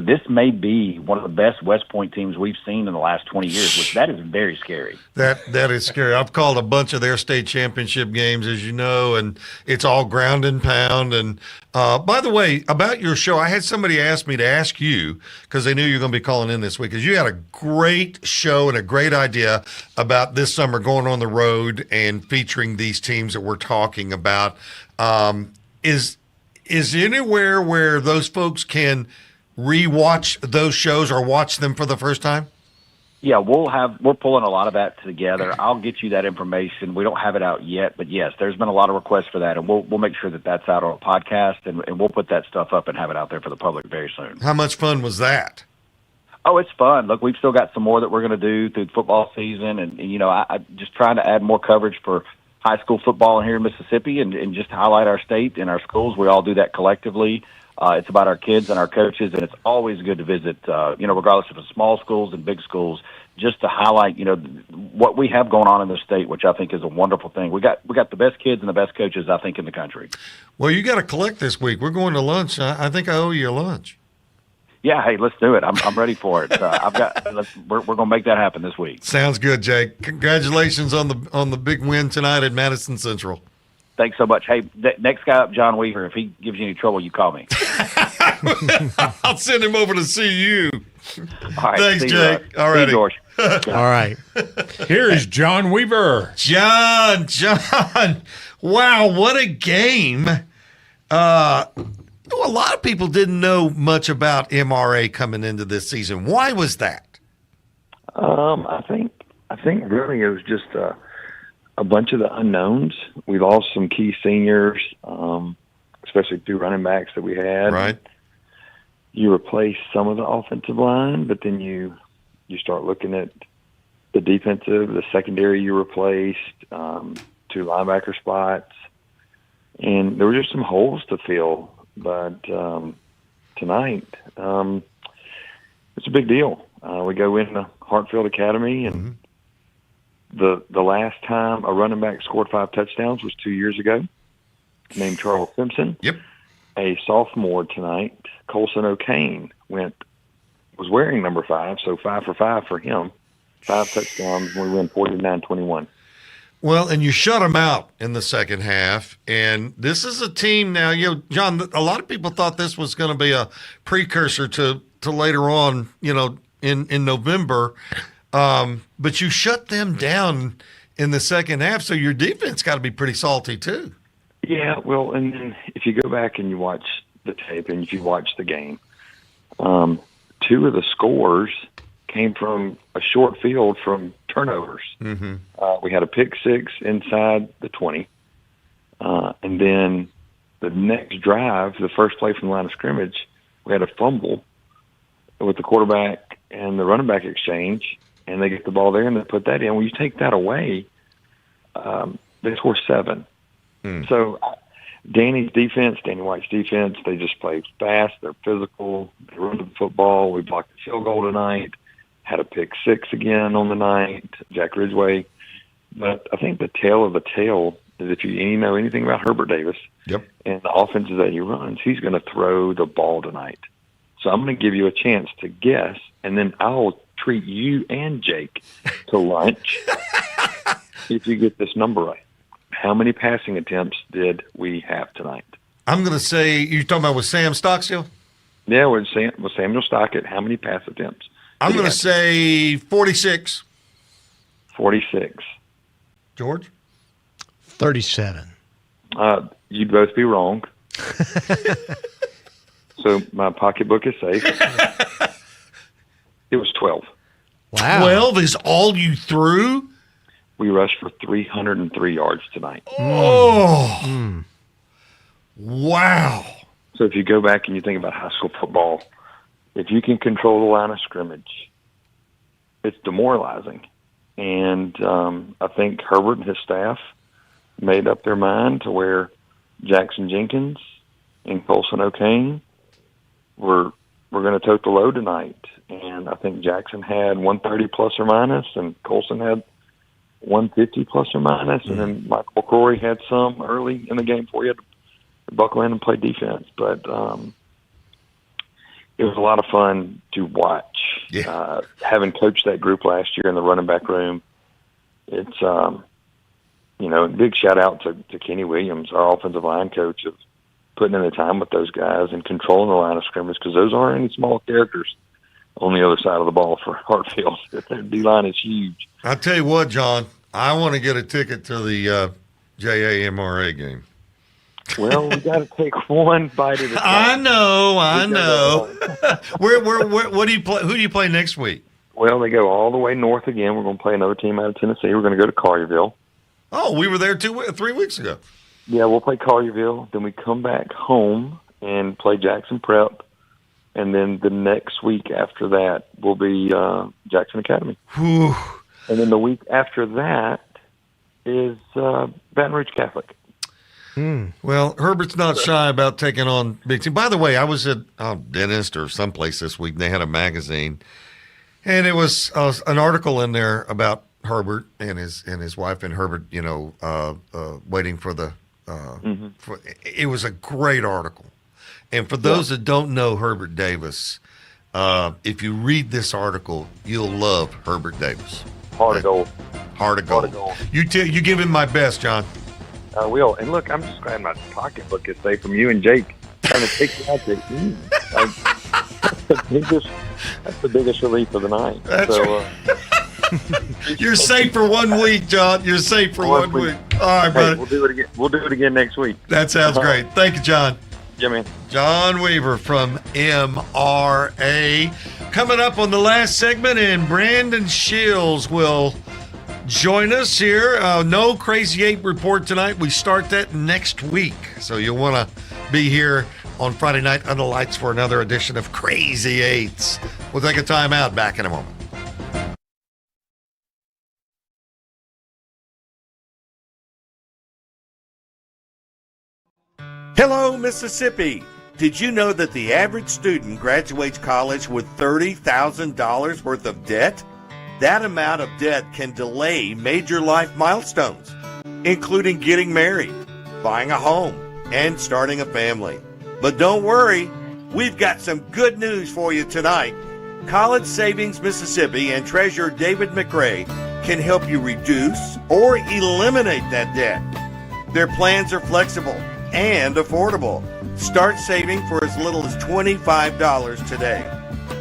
this may be one of the best West Point teams we've seen in the last 20 years, which that is very scary. That is scary. I've called a bunch of their state championship games, as you know, and it's all ground and pound. And by the way, about your show, I had somebody ask me to ask you, because they knew you were going to be calling in this week, because you had a great show and a great idea about this summer going on the road and featuring these teams that we're talking about. Is anywhere where those folks can rewatch those shows or watch them for the first time? Yeah, we're pulling a lot of that together. I'll get you that information. We don't have it out yet, but yes, there's been a lot of requests for that, and we'll make sure that that's out on a podcast, and we'll put that stuff up and have it out there for the public very soon. How much fun was that? Oh, it's fun. Look, we've still got some more that we're going to do through football season, and I just trying to add more coverage for high school football here in Mississippi, and just highlight our state and our schools. We all do that collectively. It's about our kids and our coaches, and it's always good to visit, regardless if it's small schools and big schools, just to highlight, what we have going on in the state, which I think is a wonderful thing. We got the best kids and the best coaches, I think, in the country. Well, you got to collect this week. We're going to lunch. I think I owe you a lunch. Yeah, hey, let's do it. I'm ready for it. We're going to make that happen this week. Sounds good, Jake. Congratulations on the big win tonight at Madison Central. Thanks so much. Hey, next guy up, John Weaver. If he gives you any trouble, you call me. I'll send him over to see you. All right, thanks, Jake. All right, George. All right. Here is John Weaver. John. Wow, what a game. A lot of people didn't know much about MRA coming into this season. Why was that? I think really it was just a bunch of the unknowns. We lost some key seniors, especially 2 running backs that we had. Right. You replace some of the offensive line, but then you start looking at the defensive, the secondary you replaced, 2 linebacker spots, and there were just some holes to fill. But tonight, it's a big deal. We go into Hartfield Academy, and the last time a running back scored 5 touchdowns was 2 years ago, named Charles Simpson. Yep. A sophomore tonight, Colson O'Kane, was wearing number 5, so 5 for 5 for him. 5 touchdowns. We win 49-21. Well, and you shut them out in the second half, and this is a team now. John, a lot of people thought this was going to be a precursor to later on, in November. But you shut them down in the second half, so your defense got to be pretty salty too. Yeah, well, and then if you go back and you watch the tape and if you watch the game, 2 of the scores came from a short field from turnovers. Mm-hmm. We had a pick 6 inside the 20, and then the next drive, the first play from the line of scrimmage, we had a fumble with the quarterback and the running back exchange, and they get the ball there and they put that in. When you take that away, they score 7. So Danny White's defense, they just play fast. They're physical. They run the football. We blocked the field goal tonight. Had a pick 6 again on the night, Jack Ridgway. But I think the tail of the tail is if you know anything about Herbert Davis and the offenses that he runs, he's going to throw the ball tonight. So I'm going to give you a chance to guess, and then I'll treat you and Jake to lunch if you get this number right. How many passing attempts did we have tonight? I'm going to say, you're talking about with Sam Stockstill? Yeah, with Samuel Stockett, how many pass attempts? I'm going to say 46. 46. George? 37. You'd both be wrong. So my pocketbook is safe. It was 12. Wow. 12 is all you threw? We rushed for 303 yards tonight. Oh. Wow. So if you go back and you think about high school football, if you can control the line of scrimmage, it's demoralizing. And I think Herbert and his staff made up their mind to where Jackson Jenkins and Colson O'Kane were going to tote the load tonight. And I think Jackson had 130 plus or minus, and Colson had 150 plus or minus, and then Michael McCrory had some early in the before he had to buckle in and play defense. But it was a lot of fun to watch. Yeah. Having coached that group last year in the running back room, it's big shout out to Kenny Williams, our offensive line coach, of putting in the time with those guys and controlling the line of scrimmage, because those aren't any small characters on the other side of the ball for Hartfield. Their D-line is huge. I'll tell you what, John, I want to get a ticket to the JAMRA game. Well, we got to take one bite at a time. I know. What do you play? Who do you play next week? Well, they go all the way north again. We're going to play another team out of Tennessee. We're going to go to Collierville. Oh, we were there 3 weeks ago. Yeah, we'll play Collierville. Then we come back home and play Jackson Prep. And then the next week after that will be Jackson Academy. Whew. And then the week after that is Baton Rouge Catholic. Well, Herbert's not shy about taking on big team. By the way, I was at Dentist or someplace this week, and they had a magazine. And it was an article in there about Herbert and his wife and Herbert, waiting for the it was a great article. And for those that don't know Herbert Davis, if you read this article, you'll love Herbert Davis. Heart of gold. Heart of gold. You give him my best, John. I will. And look, I'm just glad my pocketbook is safe from you and Jake trying to take you out to eat. That's the biggest relief of the night. You're safe for 1 week, John. You're safe for 1 week. All right, buddy. We'll do it again. We'll do it again next week. That sounds great. Thank you, John. Yeah, man. John Weaver from MRA. Coming up on the last segment, and Brandon Shields will join us here. No Crazy 8 report tonight. We start that next week. So you'll want to be here on Friday night under the lights for another edition of Crazy 8s. We'll take a time out. Back in a moment. Hello, Mississippi. Did you know that the average student graduates college with $30,000 worth of debt? That amount of debt can delay major life milestones, including getting married, buying a home, and starting a family. But don't worry, we've got some good news for you tonight. College Savings Mississippi and Treasurer David McRae can help you reduce or eliminate that debt. Their plans are flexible and affordable. Start saving for as little as $25 today.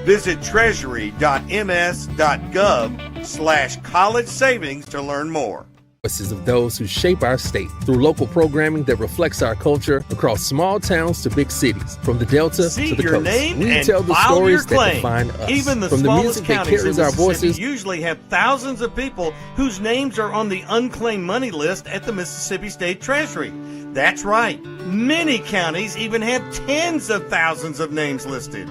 Visit treasury.ms.gov/college savings to learn more. Voices of those who shape our state through local programming that reflects our culture across small towns to big cities, from the Delta to the coast. We tell the stories that define us. Even the from the smallest music that counties in carries our Mississippi voices. usually have thousands of people whose names are on the unclaimed money list at the Mississippi State Treasury. That's right. Many counties even have tens of thousands of names listed,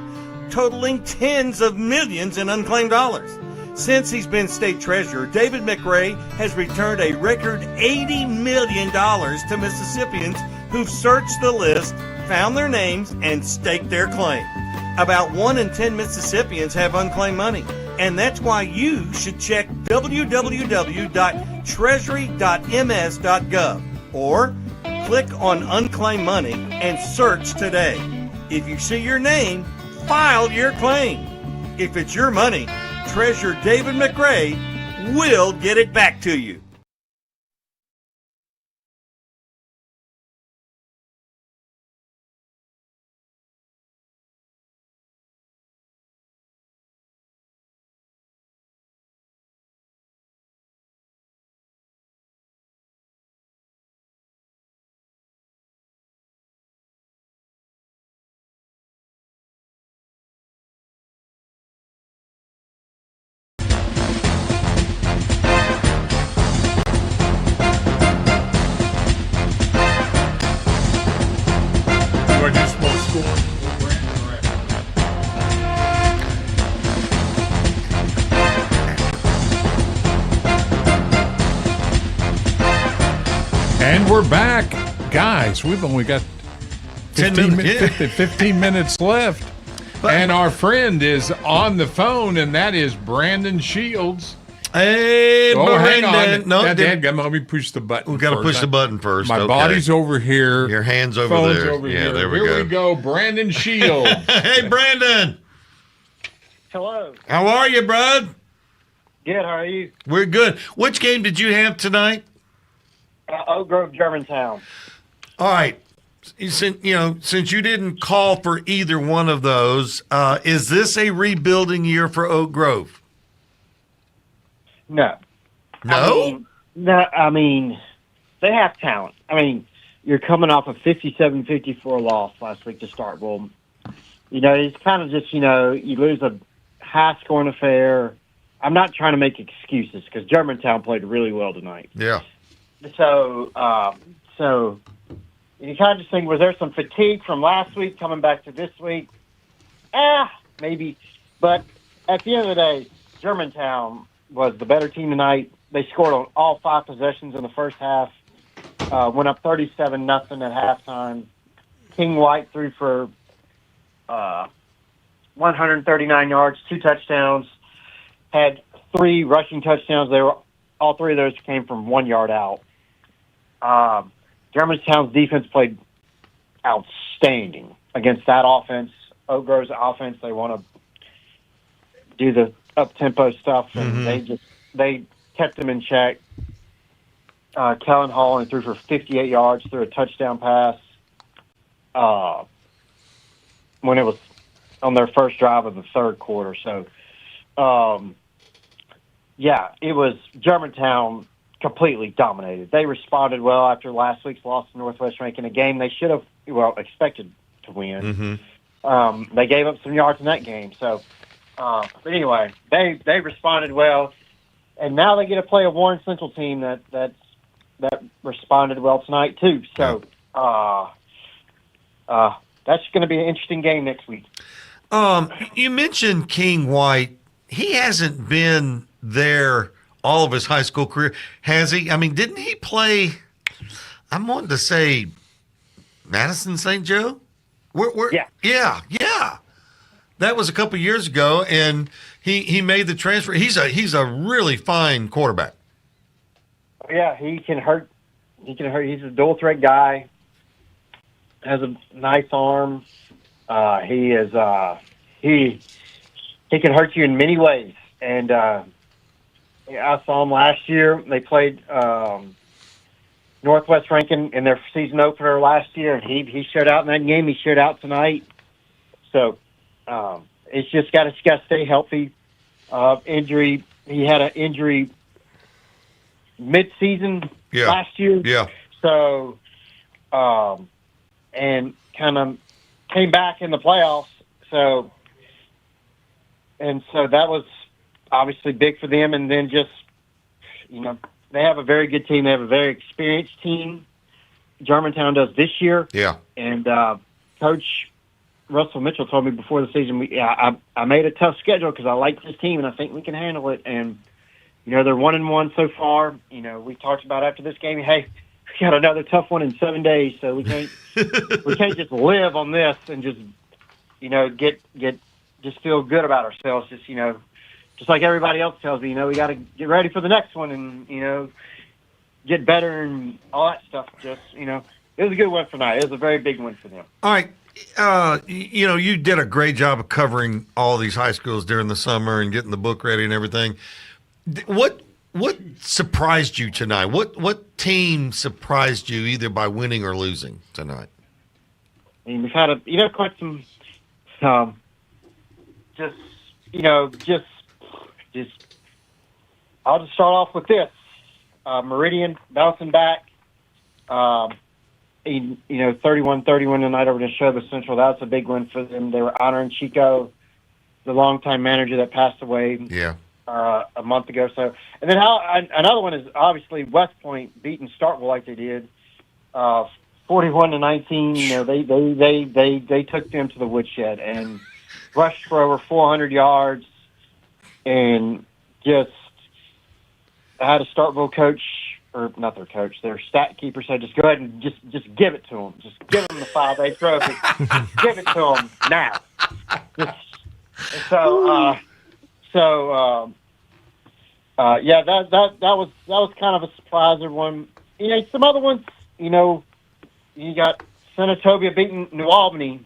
totaling tens of millions in unclaimed dollars. Since he's been state treasurer, David McRae has returned a record $80 million to Mississippians who've searched the list, found their names, and staked their claim. About 1 in 10 Mississippians have unclaimed money, and that's why you should check www.treasury.ms.gov or click on Unclaimed Money and search today. If you see your name, file your claim. If it's your money, Treasurer David McRae will get it back to you. And we're back. Guys, we've only got 15 minutes left. And our friend is on the phone, and that is Brandon Shields. Hey, hang Brandon. on. No, let me push the button. We got to push the button first. My body's over here. Your hand's over Phone's there. over yeah, here. there we Here go. we go. Brandon Shields. Hey, Brandon. Hello. How are you, bud? Good. How are you? We're good. Which game did you have tonight? Oak Grove, Germantown. All right. Since you didn't call for either one of those, is this a rebuilding year for Oak Grove? No. No? I mean, they have talent. I mean, you're coming off a 57-54 loss last week to Starkville. It's kind of just, you lose a high-scoring affair. I'm not trying to make excuses because Germantown played really well tonight. Yeah. So you kind of just think, was there some fatigue from last week coming back to this week? Maybe. But at the end of the day, Germantown was the better team tonight. They scored on all 5 possessions in the first half, went up 37-0 at halftime. King White threw for 139 yards, 2 touchdowns, had 3 rushing touchdowns. All 3 of those came from 1 yard out. Germantown's defense played outstanding against that offense. Oak Grove's offense, they want to do the up-tempo stuff, and they kept them in check. Kellen Hall only threw for 58 yards, threw a touchdown pass when it was on their first drive of the third quarter. So, it was Germantown completely dominated. They responded well after last week's loss to Northwest Rankin, a game they should have, expected to win. They gave up some yards in that game. So, but anyway, they responded well, and now they get to play a Warren Central team that responded well tonight too. So, that's going to be an interesting game next week. You mentioned King White. He hasn't been there all of his high school career, has he? I mean, didn't he play? I'm wanting to say Madison St. Joe. Yeah. That was a couple years ago, and he made the transfer. He's a really fine quarterback. Yeah, he can hurt. He's a dual threat guy. Has a nice arm. He can hurt you in many ways, and I saw him last year. They played Northwest Rankin in their season opener last year, and he showed out in that game. He showed out tonight. So it's just got to stay healthy. Injury. He had an injury mid-season last year. Yeah. So and kind of came back in the playoffs. So that was obviously big for them. And then just, they have a very good team. They have a very experienced team. Germantown does this year. Yeah. And Coach Russell Mitchell told me before the season, I made a tough schedule because I like this team and I think we can handle it. And, they're 1-1 so far. We talked about after this game, hey, we got another tough one in 7 days, so we can't just live on this and just just feel good about ourselves. Just like everybody else tells me, we got to get ready for the next one and get better and all that stuff. Just it was a good one for tonight. It was a very big one for them. All right. You did a great job of covering all these high schools during the summer and getting the book ready and everything. What surprised you tonight? What team surprised you either by winning or losing tonight? I mean, we've had quite some, I'll just start off with this. Meridian bouncing back, 31-31 tonight over Neshoba Central. That was a big win for them. They were honoring Chico, the longtime manager that passed away. Yeah. A month ago. So, and then another one is obviously West Point beating Starkville like they did, 41-19. They took them to the woodshed and rushed for over 400 yards, and just had a Starkville coach or not their coach, their stat keeper said, just go ahead and just give it to them. Just give them the 5A trophy. Give it to them now. Yeah, that was kind of a surpriser one. You know, some other ones, you know, you got Senatobia beating New Albany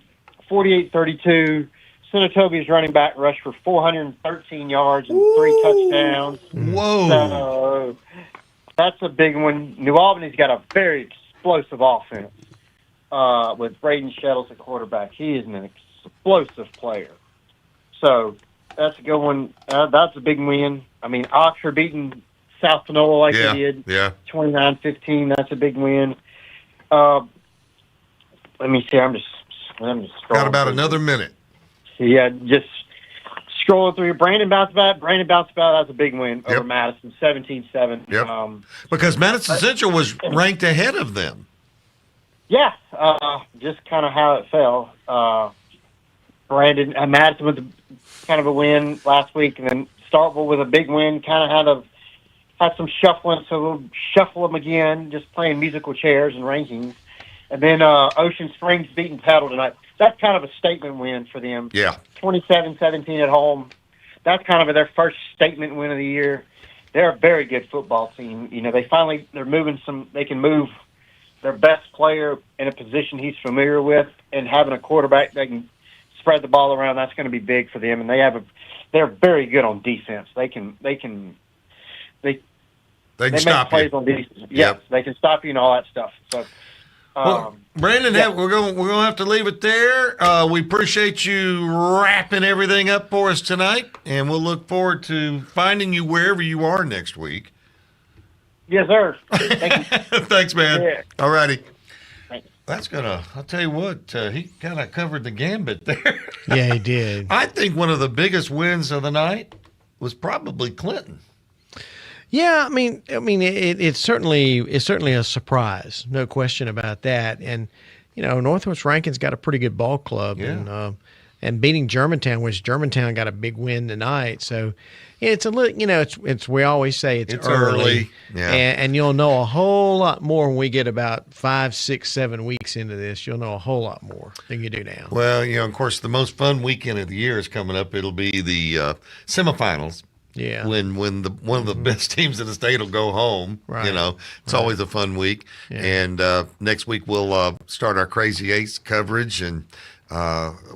48-32. Senatobia's running back rushed for 413 yards and 3 touchdowns. Whoa. So that's a big one. New Albany's got a very explosive offense with Braden Shettles at quarterback. He is an explosive player. So that's a good one. That's a big win. I mean, Oxford beating South Panola like they did, 29-15. That's a big win. Let me see. I'm just scrolling. Got about another minute. Yeah, just scrolling through. Brandon bounced back. That's a big win over Madison, 17-7. Yep. Because Madison Central was ranked ahead of them. Yeah, just kind of how it fell. Madison with kind of a win last week, and then Starkville with a big win. Kind of had some shuffling, so we'll shuffle them again, just playing musical chairs and rankings. And then Ocean Springs beating Petal tonight. That's kind of a statement win for them. Yeah. 27-17 at home. That's kind of their first statement win of the year. They're a very good football team. You know, they're moving they can move their best player in a position he's familiar with, and having a quarterback that can spread the ball around, that's going to be big for them. And they're very good on defense. They can stop make plays you. on defense. Yes, they can stop you and all that stuff. So well, Brandon, we're going to have to leave it there. We appreciate you wrapping everything up for us tonight, and we'll look forward to finding you wherever you are next week. Yes, sir. Thank you. Thanks, man. Yeah. All righty. Thanks. I'll tell you what, he kind of covered the gambit there. Yeah, he did. I think one of the biggest wins of the night was probably Clinton. Yeah, I mean, it's certainly a surprise, no question about that. And you know, Northwest Rankin's got a pretty good ball club, and beating Germantown, which Germantown got a big win tonight. So it's a little, you know, it's we always say it's early. Yeah, and you'll know a whole lot more when we get about 5, 6, 7 weeks into this. You'll know a whole lot more than you do now. Well, you know, of course, the most fun weekend of the year is coming up. It'll be the semifinals. Yeah. When one of the best teams in the state will go home. Right. You know, it's always a fun week. Yeah. And next week we'll start our Crazy Eights coverage, and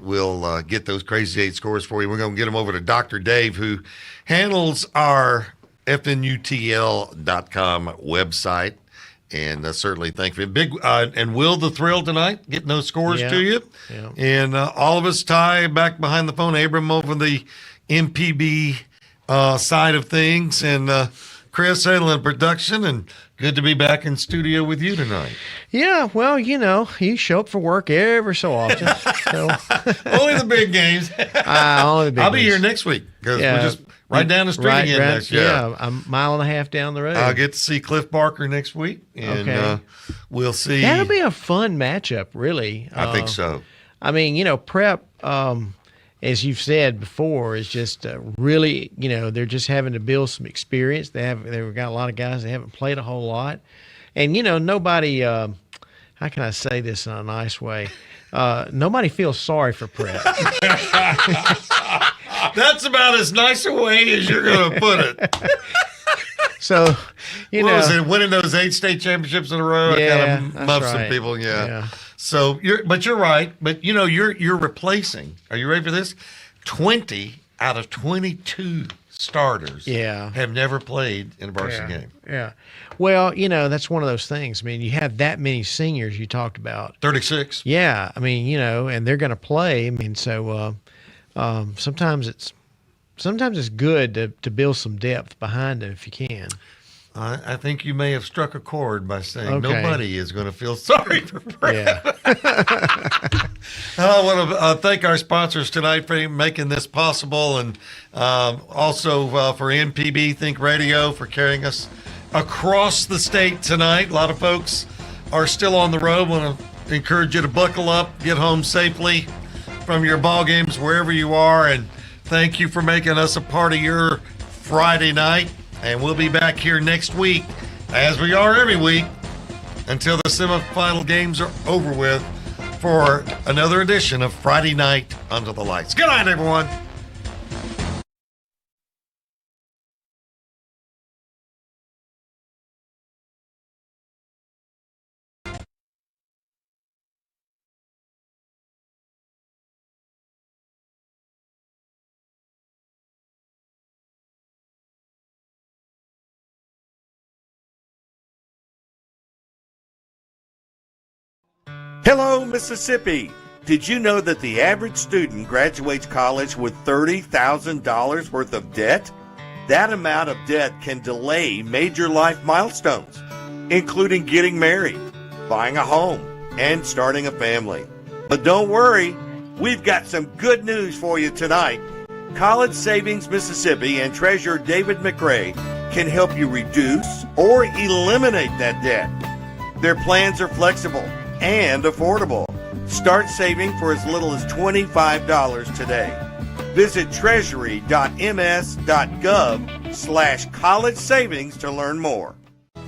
we'll get those Crazy Eight scores for you. We're going to get them over to Dr. Dave, who handles our FNUTL.com website. And certainly thank you. And Will the Thrill tonight, getting those scores to you. Yeah. And all of us, Ty, back behind the phone, Abram over the MPB side of things, and Chris handling production, and good to be back in studio with you tonight. Yeah, well, you know, you show up for work ever so often. So. Only the big games. Only the big I'll be games. here next week, because we're just right down the street again next year. Yeah, a mile and a half down the road. I'll get to see Cliff Barker next week, and we'll see. That'll be a fun matchup, really. I think so. I mean, you know, Prep, as you've said before, is just really, you know, they're just having to build some experience. They've got a lot of guys that haven't played a whole lot. And, you know, nobody, how can I say this in a nice way? Nobody feels sorry for Prep. That's about as nice a way as you're going to put it. So, you know. Was it winning those 8 state championships in a row? Yeah, I kind of muffed some right. people, yeah. So you're right. But you know, you're replacing. Are you ready for this? 20 out of 22 starters. Have never played in a varsity game. Yeah. Well, you know, that's one of those things. I mean, you have that many seniors you talked about. 36. Yeah. I mean, you know, and they're going to play. I mean, so sometimes it's good to build some depth behind it if you can. I think you may have struck a chord by saying nobody is going to feel sorry for Brad. Yeah. I want to thank our sponsors tonight for making this possible, and also for MPB Think Radio for carrying us across the state tonight. A lot of folks are still on the road. Want to encourage you to buckle up, get home safely from your ball games wherever you are, and thank you for making us a part of your Friday night. And we'll be back here next week as we are every week, until the semifinal games are over with for another edition of Friday Night Under the Lights. Good night, everyone. Hello, Mississippi. Did you know that the average student graduates college with $30,000 worth of debt? That amount of debt can delay major life milestones, including getting married, buying a home, and starting a family. But don't worry, we've got some good news for you tonight. College Savings Mississippi and Treasurer David McRae can help you reduce or eliminate that debt. Their plans are flexible and affordable. Start saving for as little as $25 today. Visit treasury.ms.gov/college savings to learn more.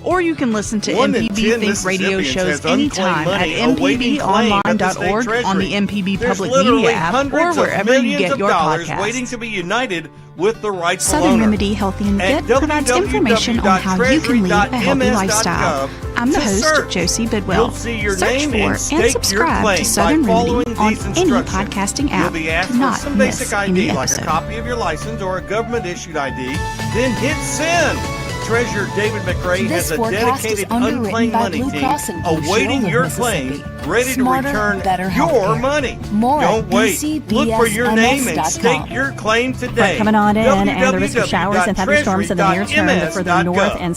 Or you can listen to MPB Think radio shows anytime at mpbonline.org, on the MPB Public Media app, or wherever you get your podcasts. Waiting to be united with the rightful Southern owner. Remedy Healthy and Fit provides information on how you can lead a healthy lifestyle. I'm the host, Josie Bidwell. Search for and subscribe to Southern Remedy on any podcasting app to not miss any like a episode. copy of your license or a government-issued ID, then hit send. Treasurer David McRae This has a forecast is dedicated underwritten unclaimed by money Blue team Cross and Blue awaiting Shield of your claim, Mississippi. ready Smarter, to return better your healthcare. money. More Don't at wait. Look for your name and state BCBSMS.com. your claim today. Coming on in, and the risk of showers and thunderstorms in the near term, the further north and